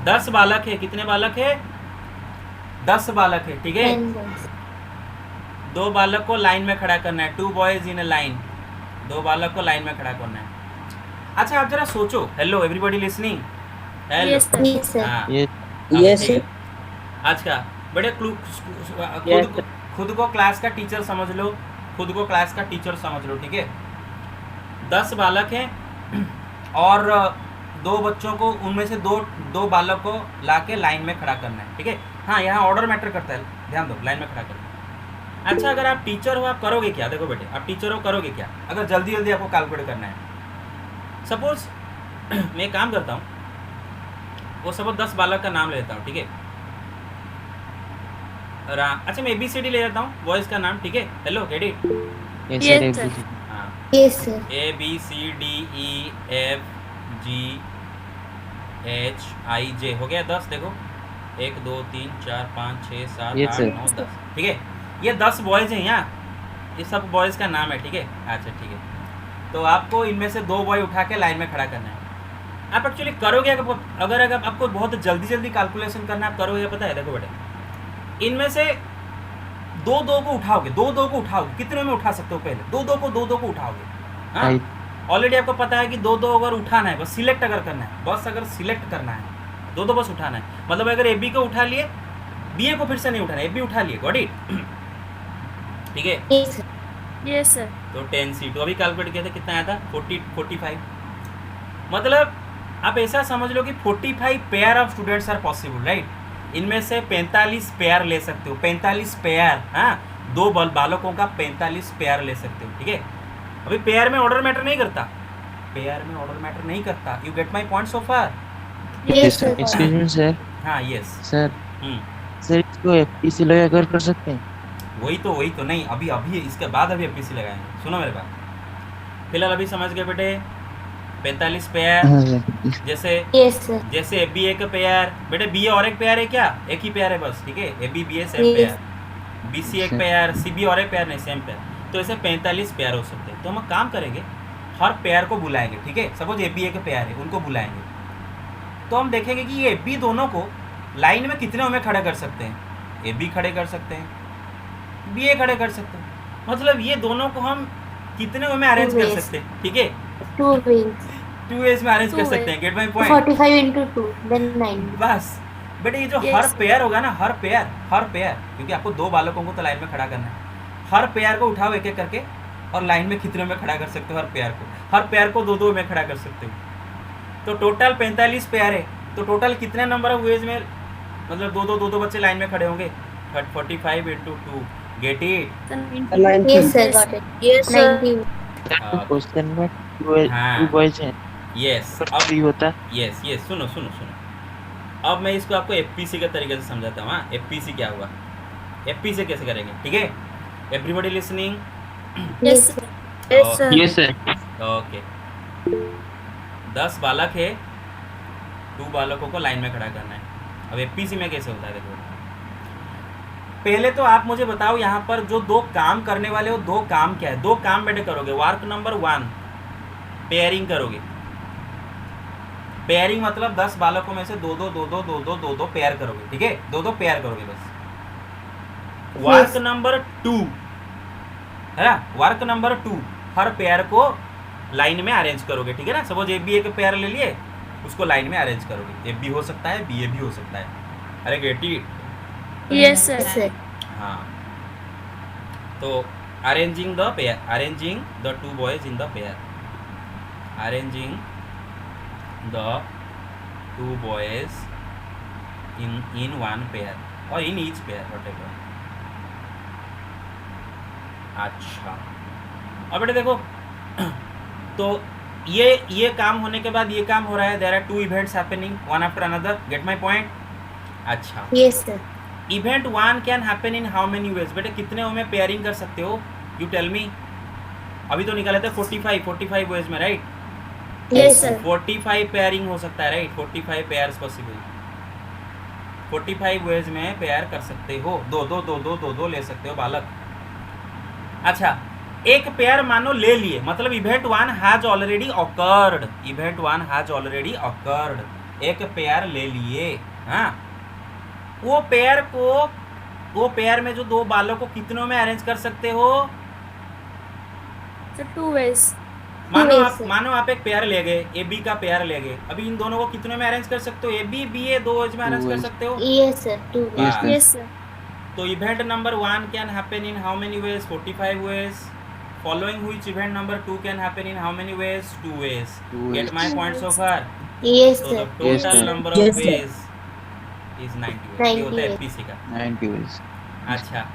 10 बालक है। कितने बालक है? 10 बालक है, ठीक है। 10 boys. 2 बालक को लाइन में खड़ा करना है, 2 बॉयज इन अ लाइन। 2 बालक को लाइन में खड़ा करना है। अच्छा आप जरा सोचो, hello everybody listening, hello. Yes, sir. हाँ, ये Yes, ठीक है। आज का बड़े खुद को क्लास का टीचर समझ लो, खुद को क्लास का टीचर समझ लो, ठीक है। 10 बालक हैं और 2 बच्चों को, उनमें से दो बालक को लाके लाइन में खड़ा करना है, ठीक है। हाँ यहाँ ऑर्डर मैटर करता है, ध्यान दो, लाइन में खड़ा करना। अच्छा अगर आप टीचर हो, आप करोगे क्या? देखो बेटे, आप टीचर हो, करोगे क्या अगर जल्दी जल्दी आपको कैलकुलेट करना है? सपोज मैं एक काम करता हूँ, वो सपोज 10 बालक का नाम ले लेता हूँ, ठीक है। अच्छा मैं ABCD ले लेता हूँ, बॉयज़ का नाम, ठीक है। Hello get it? Yes, sir. हाँ, Yes, sir. ABCDEFGHIJ हो गया 10। देखो 1 2 3 4 5 6 7 Yes, 8 sir. 9 10, ठीक है। ये 10 बॉयज़ हैं यहाँ, ये सब बॉयज़ का नाम है, ठीक है। अच्छा ठीक है, तो आपको इनमें से 2 बॉय उठा के लाइन में खड़ा करना है। आप एक्चुअली करोगे अगर आपको बहुत जल्दी जल्दी कैलकुलेशन करना है, आप करोगे, पता है? देखो बेटे, इनमें से 2 को उठाओगे, 2 को उठाओगे, कितने में उठा सकते हो? पहले 2 को उठाओगे। हाँ ऑलरेडी आपको पता है कि 2 अगर उठाना है, बस सिलेक्ट अगर करना है, बस अगर सिलेक्ट करना है, 2 बस उठाना है। मतलब अगर AB को उठा लिए, BA को फिर से नहीं उठाना, AB उठा लिए, गॉट इट? ठीक है। Yes, sir. Yes, sir. तो 10C तो अभी कैलकुलेट किया था, कितना आया था? 45। मतलब आप ऐसा समझ लो कि 45 pair of students are possible, right. इनमें से 45 पेयर ले सकते हो, 45 पेयर। हाँ 2 बालकों का 45 पेयर ले सकते हो, ठीक है। अभी पेयर में ऑर्डर मैटर नहीं करता, पेयर में ऑर्डर मैटर नहीं करता। You get my point so far? Yes, sir. Excuse me sir. हाँ यस सर सर इसको FPC लगा कर सकते हैं? वही तो नहीं, अभी इसके बाद अभी FPC लगाएंगे। सुनो मेरे बात, फिलहाल अभी समझ गए बेटे, 45 पेयर। हाँ सर। जैसे Yes, sir. जैसे BA का पेयर, बेटे BA और एक पेयर है क्या? एक ही पेयर है बस, ठीक है। AB BA same Yes. Pair, BC एक पेयर, CB और एक पेयर नहीं, सेम पेयर। तो ऐसे 45 पेयर हो सकते हैं। तो हम काम करेंगे, हर पेयर को बुलाएंगे, ठीक है। सपोज AB एक पेयर है, उनको बुलाएंगे, तो हम देखेंगे कि ये AB दोनों को लाइन में कितने में खड़ा कर सकते हैं। AB खड़े कर सकते हैं, BA खड़े कर सकते हैं, मतलब ये दोनों को हम कितने में अरेंज कर Yes. सकते हैं, ठीक है। 2 ways. 2 ways में अरेंज कर Two सकते हैं, gate my point? 45 into 2, then 9. बस बेटे, ये जो Yes. हर पेयर होगा ना, हर पेयर, क्योंकि आपको 2 बालकों को तो लाइन में खड़ा करना है, हर पेयर को उठाओ एक एक करके और लाइन में कितने में खड़ा कर सकते हो? हर पेयर को 2 में खड़ा कर सकते हो। तो टोटल 45 पेयर है, तो टोटल कितने नंबर ऑफ वेज में, मतलब 2 बच्चे लाइन में खड़े होंगे? 45 into 2, gate it? Yes, sir. Got it. Yes, sir. 90. Question में हाँ। 2 बॉयज हैं, यस पर 3 होता। यस सुनो। अब मैं इसको आपको FPC के तरीके से समझाता हूँ। हाँ FPC क्या हुआ, FPC कैसे करेंगे, ठीक है। Everybody listening? Yes, sir. Yes sir. Okay, 10 बालक है, 2 बालकों को लाइन में खड़ा करना है। अब FPC में कैसे होता है? देखो पहले तो आप मुझे बताओ, यहाँ पर जो 2 काम करने वाले हो, 2 काम क्या है? 2 काम बेटे करोगे। वर्क नंबर 1 पेयरिंग करोगे। पेयरिंग मतलब 10 बालकों में से 2 पेयर करोगे, ठीक है। 2 पेयर करोगे बस। वर्क नंबर 2 है ना, वर्क नंबर 2 हर पेयर को लाइन में अरेंज करोगे, ठीक है ना। सपोज AB एक पेयर ले लिए, उसको लाइन में अरेंज करोगे। AB हो सकता है, BA भी हो सकता है। अरे Getty? Yes, sir. Yes, sir. हाँ, तो arranging the pair, arranging the 2 boys in the pair, arranging the 2 boys in 1 pair और इन ईच पेयर, व्हाटएवर। अच्छा अब बेटे देखो, तो ये काम होने के बाद ये काम हो रहा है। There are 2 events happening one after another, get my point? अच्छा, Yes, sir. Event 1 can happen in how many ways? बेटे कितने में पेयरिंग कर सकते हो? You tell me. अभी तो निकाले थे 45 वेज में, राइट? Yes, sir. 45 पेयरिंग हो सकता है, राइट? 45 पेयर्स पॉसिबल, 45 वेज में पेयर कर सकते हो। 2 ले सकते हो बालक। अच्छा, एक पेयर मानो ले लिए, मतलब event one has already awkward, event one has already awkward, एक पेयर ले लिए। हाँ, वो पेयर में जो दो बालों को कितनों में अरेंज कर सकते हो? So 2 ways. मानो आप एक पेयर ले गए, ए बी का पेयर ले गए, अभी इन दोनों को कितनों में अरेंज कर सकते हो? A B B A 2 ways में अरेंज कर सकते हो? Yes sir. 2 ways. Yes, Yes sir. तो event number 1 can happen in how many veg? 45 ways. Following which event number 2 can happen in how many ways? 2 ways. Get my point so far? Yes So the sir. total number of Yes, sir. ways is 90 ways. ये होता है 90 एपीसी का। 90 ways. अच्छा,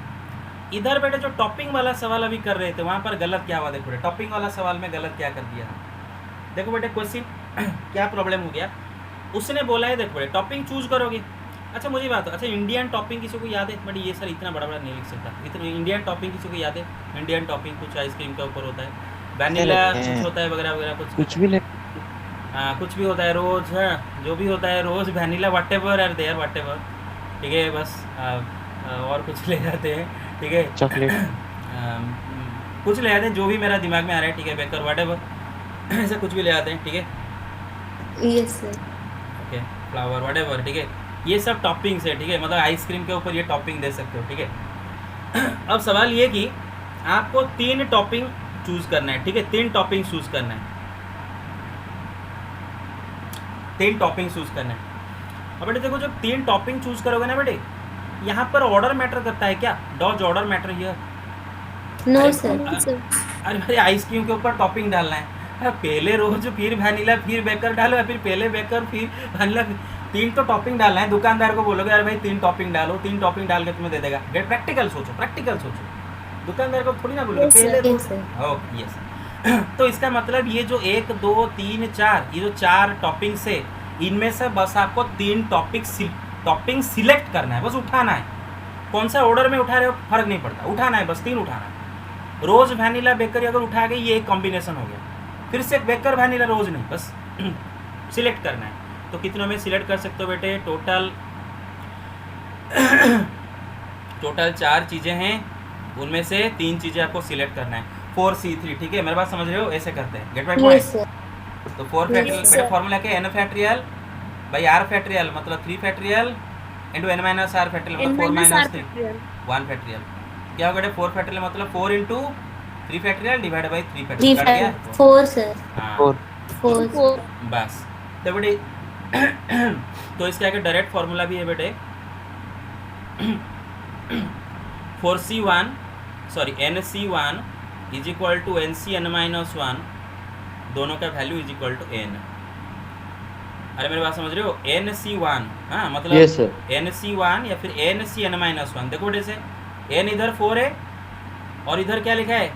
इधर बेटे जो टॉपिंग वाला सवाल अभी कर रहे थे वहाँ पर गलत क्या हुआ? देखो टॉपिंग वाला सवाल में गलत क्या कर दिया? देखो बेटे क्वेश्चन क्या प्रॉब्लम हो गया, उसने बोला है देखो बेटे टॉपिंग चूज करोगे। अच्छा मुझे बात, अच्छा इंडियन टॉपिंग किसी को याद है? बट ये सर इतना बड़ा बड़ा नहीं लिख सकता, इतना इंडियन टॉपिंग किसी को याद है? इंडियन टॉपिंग कुछ आइसक्रीम के ऊपर होता है, वैनिला कुछ होता है वगैरह वगैरह कुछ भी ले हाँ कुछ भी होता है, रोज है जो भी होता है, rose vanilla whatever are there whatever, ठीक है बस और कुछ ले जाते हैं, ठीक है चॉकलेट कुछ ले आते हैं जो भी मेरा दिमाग में आ रहा है, ठीक है बेकर वट एवर ऐसा कुछ भी ले आते हैं, ठीक है Yes sir. Okay flower what ever, ठीक है ये सब टॉपिंग्स है, ठीक है मतलब आइसक्रीम के ऊपर ये टॉपिंग दे सकते हो, ठीक है। अब सवाल ये कि आपको 3 टॉपिंग चूज करना है, ठीक है 3 टॉपिंग चूज करना है, 3 टॉपिंग चूज करना है। अब बेटे देखो जब 3 टॉपिंग चूज करोगे ना बेटे, यहाँ पर ऑर्डर मैटर करता है क्या? Does order matter here? No अरे sir. अरे भाई आइसक्रीम के ऊपर टॉपिंग डालना है, पहले रोज फिर वैनिला फिर बेकर डालो या फिर पहले बेकर फिर वैनिला, 3 तो टॉपिंग डालना है। दुकानदार को बोलोगे अरे भाई 3 टॉपिंग डालो, 3 टॉपिंग डाल के तुम्हें दे देगा। गेट प्रैक्टिकल सोचो, प्रैक्टिकल सोचो, दुकानदार को थोड़ी ना बोलोगे Yes, sir. पहले Yes, sir. Okay yes. तो इसका मतलब ये जो 1 2 3 4 ये जो 4 टॉपिंग से इनमें से बस आपको 3 टॉपिंग सिलेक्ट करना है, बस उठाना है। कौन सा ऑर्डर में उठा रहे हो फर्क नहीं पड़ता, उठाना है बस 3 उठाना है। रोज वैनिला बेकर अगर उठा गई ये एक कॉम्बिनेशन हो गया, फिर से बेकर वैनिला रोज नहीं, बस सिलेक्ट करना है। तो कितनों में सिलेक्ट कर सकते हो बेटे? टोटल 4 चीज़ें हैं, उनमें से 3 चीज़ें आपको सिलेक्ट करना है। 4C3, ठीक है मेरे बात समझ रहे हो? ऐसे करते हैं, gate my Yes point. sir. तो 4 फैक्टरियल Yes, बेटा sir. फॉर्मूला क्या है? n factorial by r factorial मतलब 3 factorial into n minus r factorial मतलब 4 माइनस 3 1 फैक्टरियल। क्या होगा बेटे? 4 फैक्टरियल मतलब 4 into 3 factorial divide by 3 3 factorial, cut गया? 4 sir. हाँ 4. बस। तो बेटे तो इसका एक डायरेक्ट फार्मूला भी है बेटे 4C1 sorry NC1 is equal to NCn minus 1, दोनों का value is equal to n। अरे मेरी बात समझ रहे हो? NC1 हाँ मतलब Yes, sir. NC1 या फिर NCn माइनस 1। देखो बेटे से n इधर 4 है और इधर क्या लिखा है?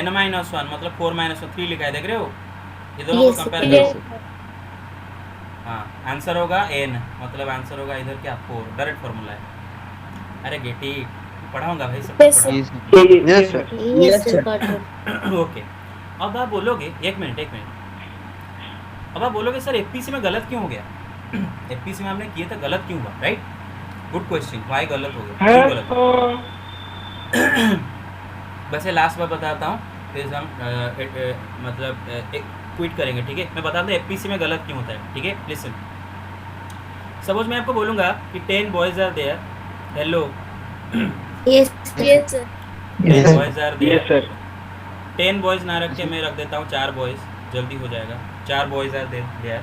n माइनस 1 मतलब 4 माइनस 1 3 लिखा है, देख रहे हो? ये दोनों को Yes, कंपेयर yes. करो। हाँ आंसर होगा n, मतलब आंसर होगा इधर क्या? 4, डायरेक्ट फार्मूला है। अरे गेटी पढ़ाऊंगा भाई सब Yes, sir. Yes, sir. Yes sir. Got it. Okay अब आप बोलोगे एक मिनट अब आप बोलोगे सर एपीसी में गलत क्यों हो गया? एपीसी में हमने किए थे गलत क्यों हुआ? राइट, गुड क्वेश्चन, वाई गलत हो गया, क्यों गलत हुआ? वैसे लास्ट बार बताता हूँ फिर हम मतलब क्विट करेंगे, ठीक है? मैं बताता हूँ एपीसी में गलत क्यों होता है, ठीक है? लिसन, सपोज मैं आपको बोलूँगा कि 10 boys are there, hello Yes sir. Yes sir. 10 boys are there, 10 boys ना रख के मैं रख देता हूँ 4 बॉयज, जल्दी हो जाएगा। 4 boys are there,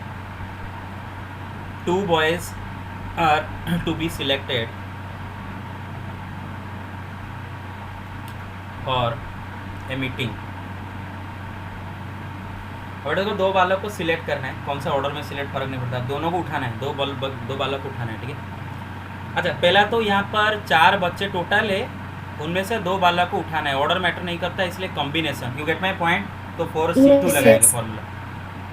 2 boys are to be selected for a meeting. और देखो 2 बालक को सिलेक्ट करना है, कौन सा ऑर्डर में सिलेक्ट फर्क नहीं पड़ता, दोनों को उठाना है, 2 बालक को उठाना है, ठीक है? अच्छा पहला तो यहाँ पर 4 बच्चे टोटल है, उनमें से 2 बालक को उठाना है, ऑर्डर मैटर नहीं करता, इसलिए combination. You get my point? तो 4C2 Yes, लगाएंगे yes. फॉर्मूला,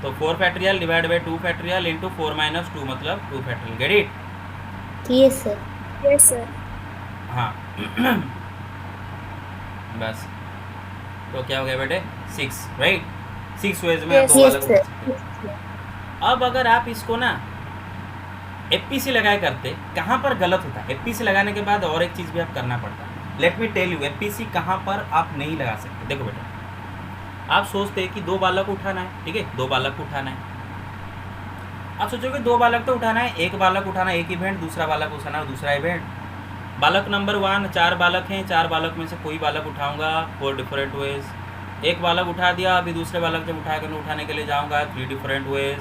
तो 4 factorial divide by 2 factorial into 4 minus 2 मतलब 2 factorial. Gate it? Yes sir. Yes sir. हाँ बस, तो क्या हो गया बेटे? 6, राइट? 6 वेज में आप Yes, 2 yes बालक sir. उठा सकते हो। अब अगर आप इसको ना एपीसी लगाए करते, कहाँ पर गलत होता है? एपीसी लगाने के बाद और एक चीज़ भी आप करना पड़ता है, let me tell you APC कहाँ पर आप नहीं लगा सकते। देखो बेटा, आप सोचते हैं कि 2 बालक उठाना है, ठीक है, 2 बालक उठाना है। आप सोचोगे 2 बालक तो उठाना है, एक बालक उठाना एक इवेंट, दूसरा बालक उठाना दूसरा इवेंट। बालक नंबर 1 4 बालक हैं, 4 बालक में से कोई बालक उठाऊंगा 4 डिफरेंट वेज। एक बालक उठा दिया, अभी दूसरे बालक जब उठाने के लिए जाऊंगा 3 डिफरेंट वेज।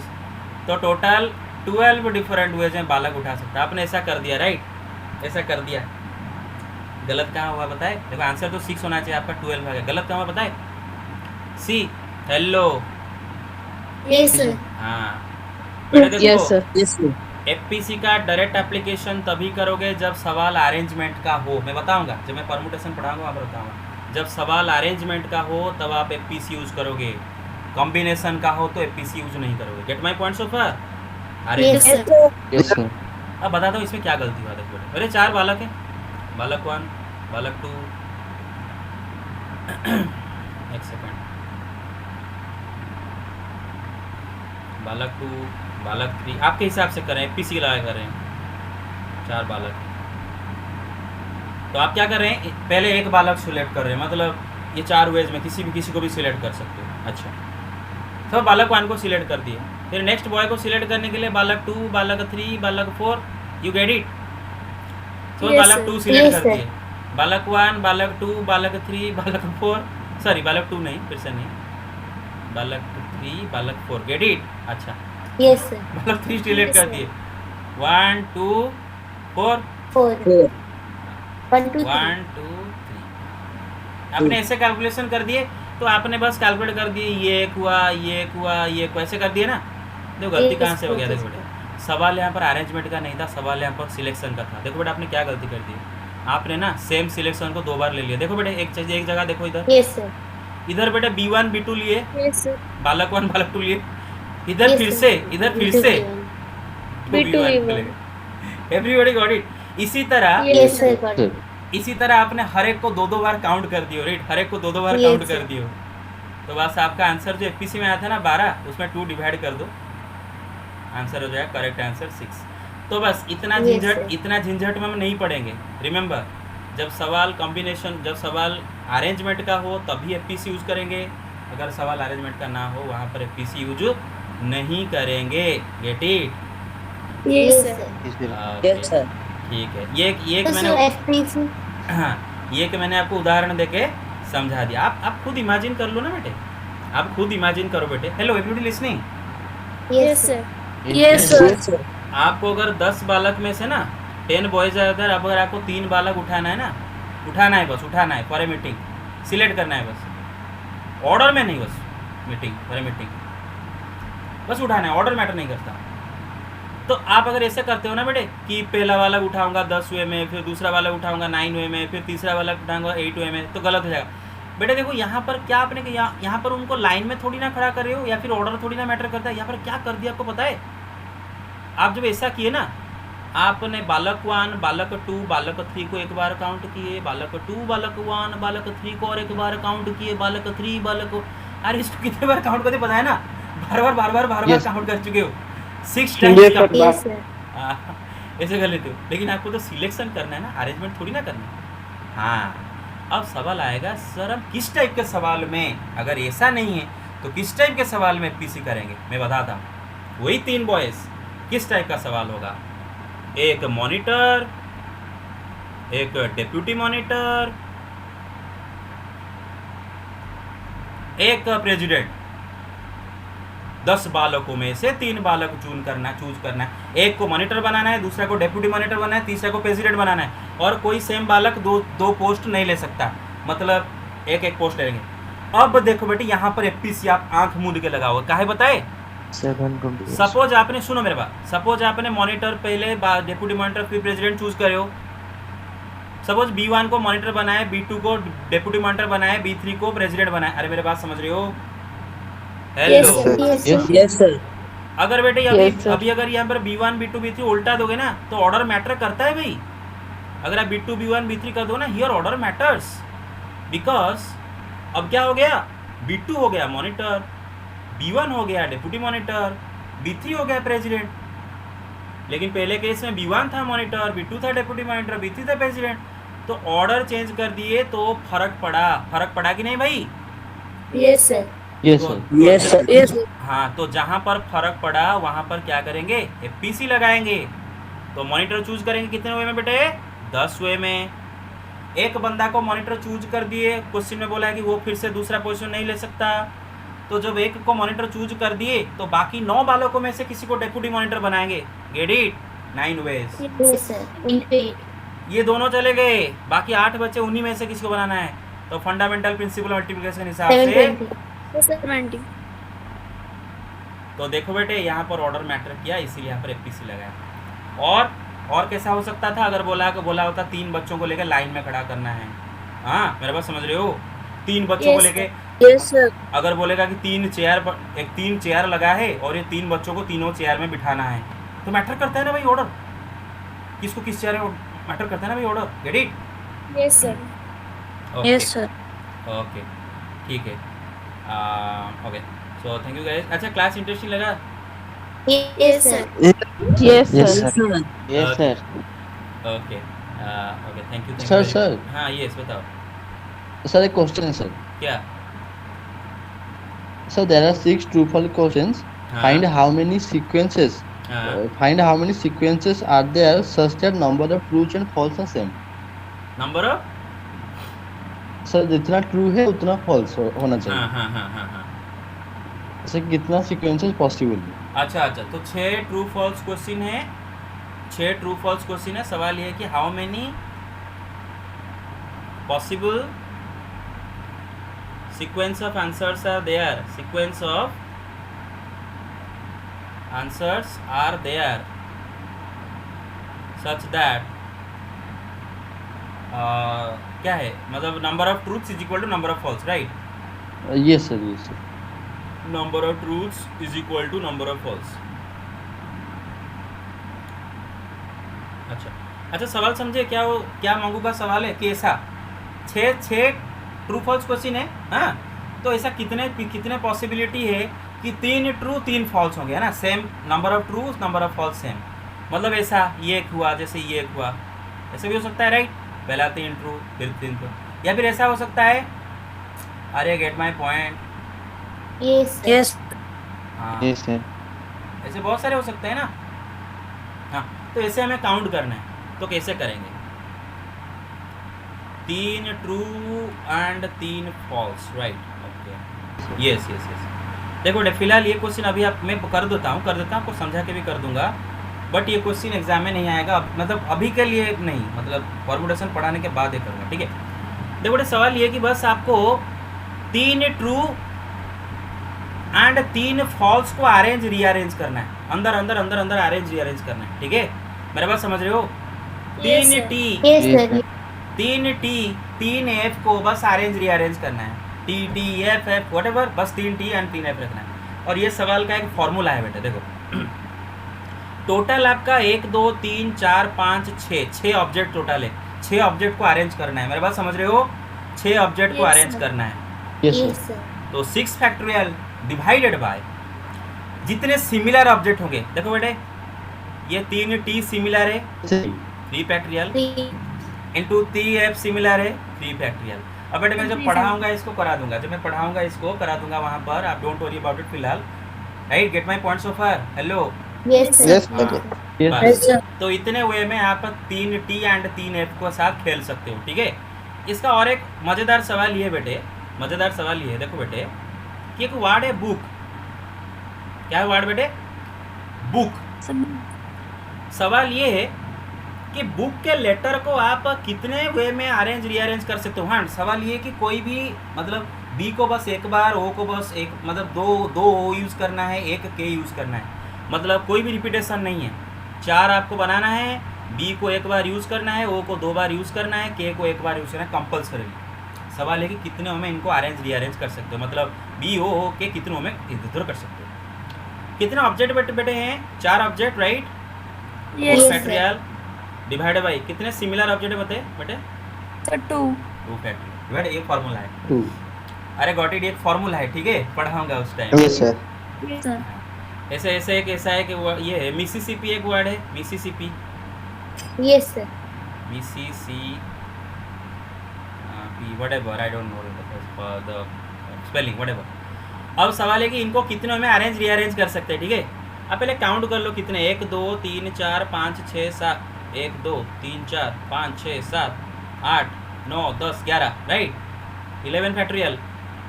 तो टोटल 12 डिफरेंट वेज में बालक उठा सकता है। आपने ऐसा कर दिया, राइट, ऐसा कर दिया। गलत कहाँ हुआ बताए? देखो आंसर तो 6 होना चाहिए, आपका 12 आ गया। गलत कहाँ हुआ बताए? सी, हेलो, Yes, sir. हाँ बेटा यस देखो, सर, यस सर। एफपीसी का डायरेक्ट एप्लीकेशन तभी करोगे जब सवाल अरेंजमेंट का हो। मैं बताऊंगा, जब मैं परमुटेशन पढ़ाऊंगा वहाँ पर बताऊंगा। जब सवाल अरेंजमेंट का हो तब आप एफपीसी यूज करोगे, कॉम्बिनेशन का हो तो एफपीसी यूज नहीं करोगे। Gate my points of Yes, arrangement. sir. Yes sir. अब बता दो इसमें क्या गलती हुआ। देखो मेरे 4 बालक हैं, बालक 1 बालक 2 एक सेकंड, बालक 2 बालक 3 आपके हिसाब से करें, एपीसी लगा करें। 4 बालक हैं तो आप क्या कर रहे हैं, पहले एक बालक सिलेक्ट कर रहे हैं, मतलब ये 4 वेज में किसी को भी सिलेक्ट कर सकते हो। अच्छा, तो बालक 1 को सिलेक्ट कर दिए, फिर नेक्स्ट बॉय को सिलेक्ट करने के लिए बालक 2 बालक 3 बालक 4, यू गेट इट। तो Yes, बालक sir. 2 सिलेक्ट Yes, कर sir. दिए, बालक 1 बालक 2 बालक 3 बालक 4, सॉरी बालक 2 नहीं, फिर से नहीं, बालक 3 बालक 4, गेट इट। अच्छा, Yes, sir. बालक 3 सिलेक्ट Yes, कर sir. दिए, 1 2 4 4. 4 1, 2, 3. 1 2 3। आपने ऐसे कैलकुलेशन कर दिए तो आपने बस कैलकुलेट कर दिए, ये एक हुआ ये एक हुआ ये एक हुआ, ऐसे कर दिए ना। देखो गलती कहाँ से हो गया, देखो बेटा सवाल यहाँ पर अरेंजमेंट का नहीं था, सवाल यहाँ पर सिलेक्शन का था। देखो बेटा आपने क्या गलती कर दी, आपने ना सेम सिलेक्शन को 2 बार ले लिया। देखो बेटा एक जगह देखो, Yes, sir. इधर बेटा B1 B2 लिए, Yes, sir. बालक 1 बालक 2 लिए, इधर Yes, फिर sir. से इधर फिर से B2 एवरीबॉडी गॉट इट। इसी तरह Yes, sir. Got it. इसी तरह आपने हर एक को 2 बार काउंट कर दियो, राइट, हर एक को 2 बार Yes, काउंट sir. कर दियो। तो बस आपका आंसर जो एपीसी में आया था ना 12, उसमें 2 डिवाइड कर दो, आंसर हो जाएगा करेक्ट आंसर 6। तो बस इतना Yes, sir. झंझट में हम नहीं पढ़ेंगे। रिमेंबर, जब सवाल कॉम्बिनेशन, जब सवाल अरेंजमेंट का हो तभी एपीसी यूज करेंगे, अगर सवाल अरेंजमेंट का ना हो वहाँ पर एपीसी यूज नहीं करेंगे। Gate it? Yes, sir. Yes sir. ठीक है, ये एक तो मैंने sir, FPC. हाँ, ये कि मैंने आपको उदाहरण देके समझा दिया। आप खुद इमेजिन कर लो ना बेटे, आप खुद इमेजिन करो बेटे। Hello everybody listening. Yes, sir. Yes, sir. Yes sir. आपको अगर 10 बालक में से ना 10 बॉयज अगर आपको 3 बालक उठाना है ना, उठाना है, बस उठाना है फॉर ए मीटिंग, सिलेक्ट करना है बस, ऑर्डर में नहीं, बस मीटिंग फॉर ए मीटिंग, बस उठाना है, ऑर्डर मैटर नहीं करता। तो आप अगर ऐसे करते हो ना बेटे कि पहला वाला उठाऊंगा 10 वे में, फिर दूसरा वाला उठाऊंगा 9 वे में, फिर तीसरा वाला उठाऊंगा 8 वे में, तो गलत हो जाएगा। बेटे देखो यहाँ पर क्या आपने यहाँ पर उनको लाइन में थोड़ी ना खड़ा कर रहे हो, या फिर ऑर्डर थोड़ी ना मैटर करता है। यहाँ पर क्या कर दिया आपको पता है? आप जब ऐसा किए ना, आपने बालक 1 बालक 2 बालक 3 को एक बार काउंट किए, बालक 2 बालक 1 बालक 3 को और एक बार काउंट किए, बालक 3 बालक, अरे इसको कितने बार काउंट करते पता है ना? बार बार Yes. काउंट कर चुके हो, 6 Yes, times sir. Count. Yes, sir. ऐसे कर लेते हो, लेकिन आपको तो सिलेक्शन करना है ना, अरेंजमेंट थोड़ी ना करना है। हाँ, अब सवाल आएगा सर हम किस टाइप के सवाल में, अगर ऐसा नहीं है तो किस टाइप के सवाल में पीसी करेंगे। मैं बताता हूँ, वही 3 बॉयज किस टाइप का सवाल होगा, एक मॉनिटर, एक डेप्यूटी मॉनिटर, एक प्रेसिडेंट। 10 बालकों में से 3 बालक चूज करना है, एक को मॉनिटर बनाना है, दूसरा को डेप्यूटी मॉनिटर बनाना है, तीसरा को प्रेसिडेंट बनाना है। और कोई सेम बालक दो पोस्ट नहीं ले सकता, मतलब एक पोस्ट लेंगे। अब देखो बेटे यहाँ पर एपीसी आप आंख मूंद के लगाओ, काहे बताए? 720। सपोज आपने, सुनो मेरे बात, सपोज आपने मॉनिटर पहले, डेप्यूटी मॉनिटर फिर प्रेसिडेंट चूज करे हो। सपोज B1 को मॉनिटर बनाए, B2 को डेप्यूटी मॉनिटर बनाए, B3 को प्रेसिडेंट बनाए। अरे मेरे बात समझ रहे हो? Yes, hello, sir. Yes, sir. Yes sir. अगर बेटे Yes, sir. अभी अगर यहाँ पर B1 B2 B3 उल्टा दोगे ना तो ऑर्डर मैटर करता है भाई। अगर आप B2 B1 B3 कर दो ना, हियर ऑर्डर मैटर्स, बिकॉज अब क्या हो गया, B2 हो गया मॉनिटर, B1 हो गया डेप्यूटी मॉनिटर, B3 हो गया प्रेसिडेंट। लेकिन पहले केस में B1 था मॉनिटर, B2 था डेप्यूटी मॉनिटर, B3 था प्रेसिडेंट। तो ऑर्डर चेंज कर दिए तो फर्क पड़ा कि नहीं भाई? Yes, sir. यस तो, सर तो यस सर Yes, sir. हाँ, तो जहाँ पर फर्क पड़ा वहाँ पर क्या करेंगे? एफपीसी लगाएंगे। तो मॉनिटर चूज करेंगे कितने वे में बेटे? 10 वे में। एक बंदा को मॉनिटर चूज कर दिए, क्वेश्चन में बोला है कि वो फिर से दूसरा पोजीशन नहीं ले सकता। तो जब एक को मॉनिटर चूज कर दिए तो बाकी 9 बालकों में से किसी को डेप्यूटी मॉनिटर बनाएंगे। Get it? 9 ways. Yes, sir. Indeed. ये दोनों चले गए, बाकी 8 बच्चे, उन्हीं में से किसी को बनाना है। तो फंडामेंटल प्रिंसिपल मल्टीप्लिकेशन के हिसाब से 720. Yes, sir. 20. तो देखो बेटे यहाँ पर ऑर्डर मैटर किया, इसीलिए यहाँ पर एफपीसी लगाया। और कैसा हो सकता था अगर बोला होता 3 बच्चों को लेकर लाइन में खड़ा करना है। हाँ, मेरे बात समझ रहे हो? 3 बच्चों को Yes, लेके यस सर अगर बोलेगा कि 3 चेयर लगा है और ये 3 बच्चों को तीनों चेयर में बिठाना है, तो मैटर करता है ना भाई ऑर्डर, किसको किस चेयर में मैटर करता है ना भाई order. Get it? Yes, sir. Yes sir okay, ठीक है। Okay, so thank you guys. अच्छा, क्लास इंटरेस्टिंग लगा? Yes, sir. Yes, yes sir. Sir yes sir okay, okay, thank you. Sir sir हाँ, यस, बताओ सर एक क्वेश्चन है सर क्या? Sir there are 6 true false questions हाँ, find how many sequences are there such that number of truth and false are same. Number of? Sir जितना ट्रू है उतना फॉल्स होना चाहिए। हाँ। सर कितना सीक्वेंसेस पॉसिबल है? अच्छा, तो 6 ट्रू फॉल्स क्वेश्चन है। 6 ट्रू फॉल्स क्वेश्चन है। सवाल ये है कि how many possible sequence of answers are there, sequence of answers are there such that क्या है, मतलब number of truths is equal to number of false, right? Yes sir number of truths is equal to number of false. अच्छा, सवाल समझे क्या मांगू का सवाल है कि ऐसा 6 ट्रू फॉल्स क्वेश्चन है। हाँ, तो ऐसा कितने पॉसिबिलिटी है कि 3 ट्रू 3 फॉल्स होंगे, है ना? Same number of true number of false same, मतलब ऐसा ये एक हुआ, जैसे ये एक हुआ, ऐसा भी हो सकता है, राइट? पहला 3 ट्रू फिर 3 ट्रू, या फिर ऐसा हो सकता है, अरे gate my point? Yes, sir. Yes हाँ, यस सर ऐसे बहुत सारे हो सकते हैं ना। हाँ, तो ऐसे हमें काउंट करना है, तो कैसे करेंगे? 3 true and 3 false, right? Okay, yes. देखो बेटे, फिलहाल ये क्वेश्चन अभी मैं कर देता हूँ, आपको समझा के भी कर दूंगा, बट ये क्वेश्चन एग्जाम में नहीं आएगा, मतलब अभी के लिए नहीं, मतलब फॉर्मुलेशन पढ़ाने के बाद ही करूँगा, ठीक है? देखो बेटे, सवाल ये कि बस आपको 3 ट्रू एंड 3 फॉल्स को अरेंज रीअरेंज करना है, अंदर अरेंज रीअरेंज करना है, ठीक है? मेरे बात समझ रहे हो? Yes, 3 sir. T Yes, sir. 3 F को बस अरेंज रीअरेंज करना है, टी एफ व्हाटएवर, बस 3 टी एंड 3 एफ रखना है। और ये सवाल का एक फॉर्मूला है बेटे, देखो टोटल आपका 1 2 3 4 5 6 ऑब्जेक्ट टोटल है। 6 ऑब्जेक्ट को अरेंज करना है, मेरे बात समझ रहे हो? 6 ऑब्जेक्ट को Yes, अरेंज sir. करना है। यस Yes, सर sir. तो 6 फैक्टोरियल डिवाइडेड बाय जितने सिमिलर ऑब्जेक्ट होंगे। देखो बेटे, ये 3 टी सिमिलर है, 3 फैक्टोरियल 3. इंटू 3 एफ सिमिलर है, 3 फैक्टोरियल। अब बेटे मैं जब पढ़ाऊंगा इसको करा दूंगा, वहाँ पर, आप डोंट वरी अबाउट इट फिलहाल, right? Gate my point so far? Hello? Yes, sir. Yes हाँ, यस बस। तो इतने वे में आप 3 टी एंड 3 एफ को साथ खेल सकते हो, ठीक है? इसका और एक मज़ेदार सवाल ये है बेटे, देखो बेटे कि एक वर्ड है बुक। क्या है वर्ड बेटे? बुक। सवाल ये है कि बुक के लेटर को आप कितने वे में अरेंज रीअरेंज कर सकते हो। हाँ, सवाल ये है कि कोई भी, मतलब बी को बस एक बार, ओ को बस एक, मतलब दो ओ यूज़ करना है, एक के यूज़ करना है, मतलब कोई भी रिपीटेशन नहीं है। 4 आपको बनाना है, बी को एक बार यूज़ करना है, ओ को 2 बार यूज़ करना है, के को एक बार यूज़ करना है कंपल्सरी। सवाल है कि कितने में इनको अरेंज रीअरेंज कर सकते हो, मतलब बी ओ के कितनों में इधर उधर कर सकते हो। कितने ऑब्जेक्ट बेटे हैं? 4 object, right? Yes, sir. Factorial divided by कितने सिमिलर ऑब्जेक्ट बते बेटे? Sir, 2. 2 फैक्टोरियल डिवाइड, ये फॉर्मूला है। 2 अरे गॉट इट, एक फॉर्मूला है, ठीक है? पढ़ाऊंगा उस time. Yes sir Yes, sir. ऐसे एक ऐसा है कि ये है मिसिसिपी, एक वर्ड है Mississippi. Yes, sir. Mississippi P whatever, I don't know the spelling whatever. अब सवाल है कि इनको कितनों में अरेंज रीअरेंज कर सकते हैं, ठीक है। अब पहले काउंट कर लो कितने, 1 2 3 4 5 6 7, 1 2 3 4 5 6 7 8 9 10 11, right. 11 factorial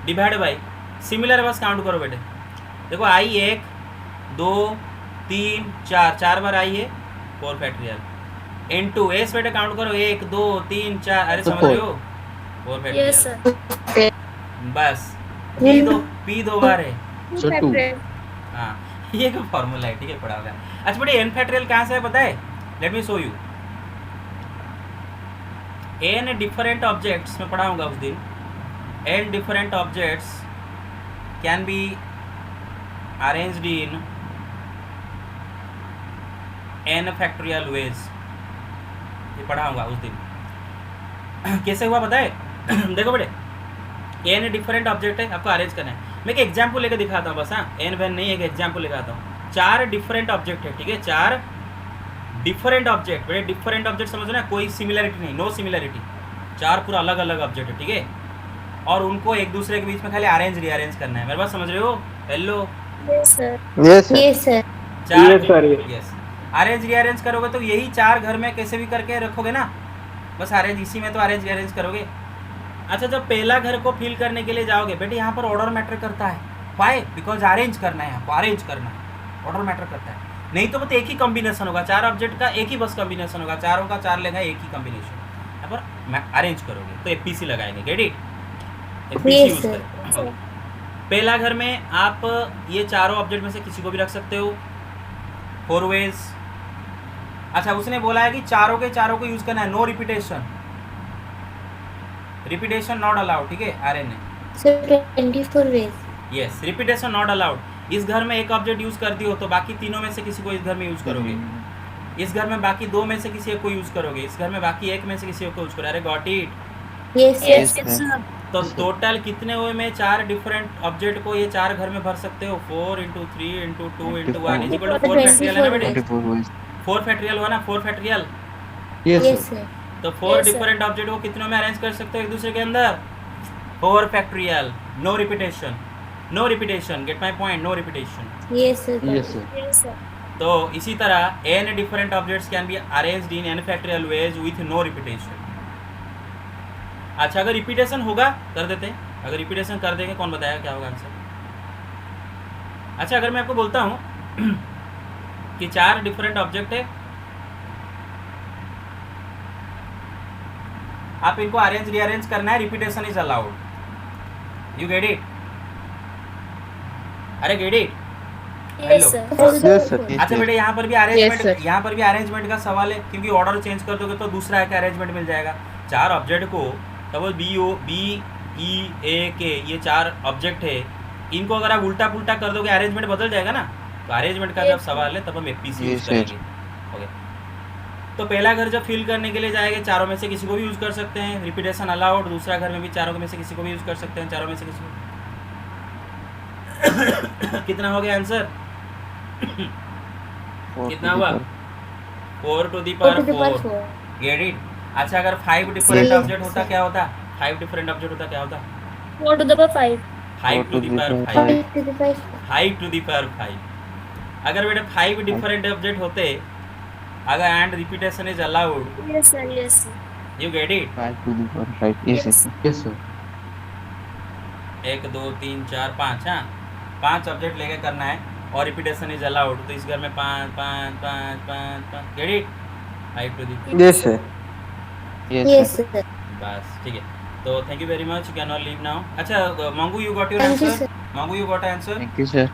divide by similar बस काउंट करो बेटे। देखो आई 1 2 3 4, 4 बार आई है 4 फैक्टोरियल इनटू एस बेटे काउंट करो 1 2 3 4, अरे समझ रहे हो 4 Yes, फैक्टोरियल sir. बस। पी दो बार है, हाँ ये का फॉर्मूला है, ठीक है पढ़ा होगा। अच्छा बेटे एन फैक्टोरियल कहाँ से है पता है, let me show you. N different objects में पढ़ा होगा उस दिन, n different objects can be arranged in n factorial ways, ये पढ़ा होगा उस दिन। कैसे हुआ पता है देखो बेटे, एन डिफरेंट ऑब्जेक्ट है, आपको अरेंज करना है। मैं एक एग्जाम्पल लेकर दिखाता हूँ बस, हाँ एन वैन नहीं, एक एग्जाम्पल दिखाता हूँ। 4 डिफरेंट ऑब्जेक्ट है, ठीक है, 4 डिफरेंट ऑब्जेक्ट। बेटे डिफरेंट ऑब्जेक्ट समझो ना, कोई सिमिलरिटी नहीं, नो सिमिलरिटी, 4 पूरा अलग अलग ऑब्जेक्ट है, ठीक है। और उनको एक दूसरे के बीच में खाली अरेंज रीअरेंज करना है, मेरे बात समझ रहे हो। Hello Yes, sir. Yes, sir. Yes, sir. 4 yes, arrange rearrange करोगे तो यही 4 घर में कैसे भी करके रखोगे ना, बस अरेंज इसी में तो अरेंज रीअरेंज करोगे। अच्छा जब पहला घर को फिल करने के लिए जाओगे बेटे, यहाँ पर ऑर्डर मैटर करता है, वाई बिकॉज अरेंज करना है, आपको अरेंज करना है, ऑर्डर मैटर करता है। नहीं तो एक ही कॉम्बिनेशन होगा, 4 ऑब्जेक्ट का एक ही बस कॉम्बिनेशन होगा, चारों का 4 लेगा एक ही कॉम्बिनेशन, यहाँ पर अरेंज करोगे तो एपीसी लगाएंगे, get it, APC Yes, use sir. करें। पहला घर में आप ये चारों ऑब्जेक्ट में से किसी को भी रख सकते हो, 4 वेज। अच्छा उसने बोला है कि चारों के चारों को यूज करना है, no repetition, repetition not allowed, ठीक है RNA. Sir, 24 ways. Yes, repetition not allowed. इस घर में एक ऑब्जेक्ट यूज कर दियो तो बाकी तीनों में से किसी को इस घर में यूज करोगे, इस घर में बाकी 2 में से किसी एक को यूज करोगे, इस घर में बाकी 1 में से किसी एक को यूज करोगे। अरे got it. Yes, Yes, yes, sir. sir. तो टोटल कितने हुए में 4 डिफरेंट ऑब्जेक्ट को ये 4 घर में भर सकते हो, 4 × 3 × 2 × 1 इज इक्वल टू 4 फैक्टोरियल है ना बेटे, 24 ways. 4 फैक्टोरियल हुआ ना, 4 factorial. Yes, Yes, sir. sir. तो 4 Yes, sir. डिफरेंट ऑब्जेक्ट को कितनों में अरेंज कर सकते हो एक दूसरे के अंदर, 4 factorial, no repetition, no repetition, get my point, no repetition. Yes, sir. Yes, sir. Yes, sir. तो इसी तरह n different objects can be arranged in n factorial ways with no repetition. अच्छा अगर रिपीटेशन होगा कर देते हैं, अगर रिपीटेशन कर देंगे कौन बताएगा क्या होगा आंसर। अच्छा अगर मैं आपको बोलता हूँ कि 4 डिफरेंट ऑब्जेक्ट है, आप इनको अरेंज रीअरेंज करना है, repetition is allowed, you get it, अरे get it. Yes, sir. Yes, sir. अच्छा बेटे यहाँ पर भी अरेंजमेंट, यहाँ पर भी अरेंजमेंट का सवाल है, क्योंकि ऑर्डर चेंज कर दोगे तो दूसरा एक अरेंजमेंट मिल जाएगा। 4 ऑब्जेक्ट को सपोज BE ये 4 ऑब्जेक्ट है, इनको अगर आप उल्टा पुल्टा कर दोगे अरेंजमेंट बदल जाएगा ना, तो अरेंजमेंट का जब सवाल है तब हम एपीसी यूज Yes, करेंगे। ओके, तो पहला घर जब फिल करने के लिए जाएंगे, चारों में से किसी को भी यूज कर सकते हैं, रिपीटेशन अलाउड। दूसरा घर में भी चारों में से किसी को भी यूज कर सकते हैं, चारों में से किसी को। कितना हो गया आंसर, कितना हुआ, 4 to the power 4, get it. अच्छा अगर 5 डिफरेंट Yes, ऑब्जेक्ट होता sir. क्या होता, 5 डिफरेंट ऑब्जेक्ट होता क्या होता, 4 to the power 5. 5 to the power 5, 5 to the power 5. 5 to the power 5। अगर बेटा 5 डिफरेंट ऑब्जेक्ट होते, अगर and repetition is allowed, Yes, sir. Yes, sir. You get it. 5 to the power 5. Yes, Yes. sir. Yes, sir. 1 2 3 4 5, हाँ 5 ऑब्जेक्ट लेके करना है और रिपीटेशन इज अलाउड, तो इस घर में 5 5 5 5 5, get it, 5 to the, Yes, sir. Yes, Yes, sir. sir. बस ठीक है। तो thank you very much, you can all leave now. अच्छा Mangu you got your Thank you, answer, sir. Mangu you got answer, Thank you, sir.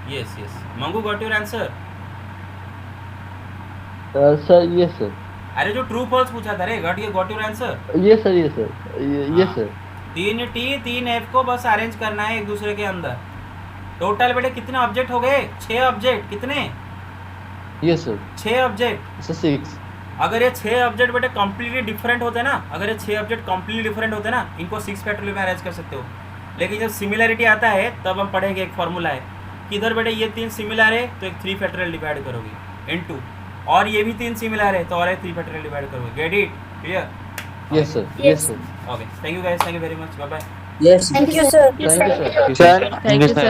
Yes yes Mangu got your answer. Sir, yes, sir. अरे जो ट्रू फॉल्स पूछा था रे, got your answer. Yes, sir. Yes, sir. Yes, sir. 3 T 3 F को बस अरेंज करना है एक दूसरे के अंदर। टोटल बेटे कितने ऑब्जेक्ट हो गए, 6 ऑब्जेक्ट, कितने, Yes, sir. 6 ऑब्जेक्ट। Sir, 6. अगर ये 6 ऑब्जेक्ट बेटे कम्प्लीटली डिफरेंट होते ना, अगर ये 6 ऑब्जेक्ट कम्प्लीटली डिफरेंट होते ना, इनको 6 फैक्टोरियल में अरेंज कर सकते हो। लेकिन जब सिमिलरिटी आता है तब हम पढ़ेंगे, एक फॉर्मूला है कि इधर बेटे ये 3 सिमिलर है तो एक 3 फैक्टोरियल डिवाइड करोगे इनटू, और ये भी 3 सिमिलर है तो और एक 3 फैक्टोरियल डिवाइड करोगे, get it, clear. Yes, sir. Yes, sir. Okay. Thank you guys. Thank you very much. Bye bye. Yes. Thank you, sir. Thank you, sir. Sir, Thank you, sir.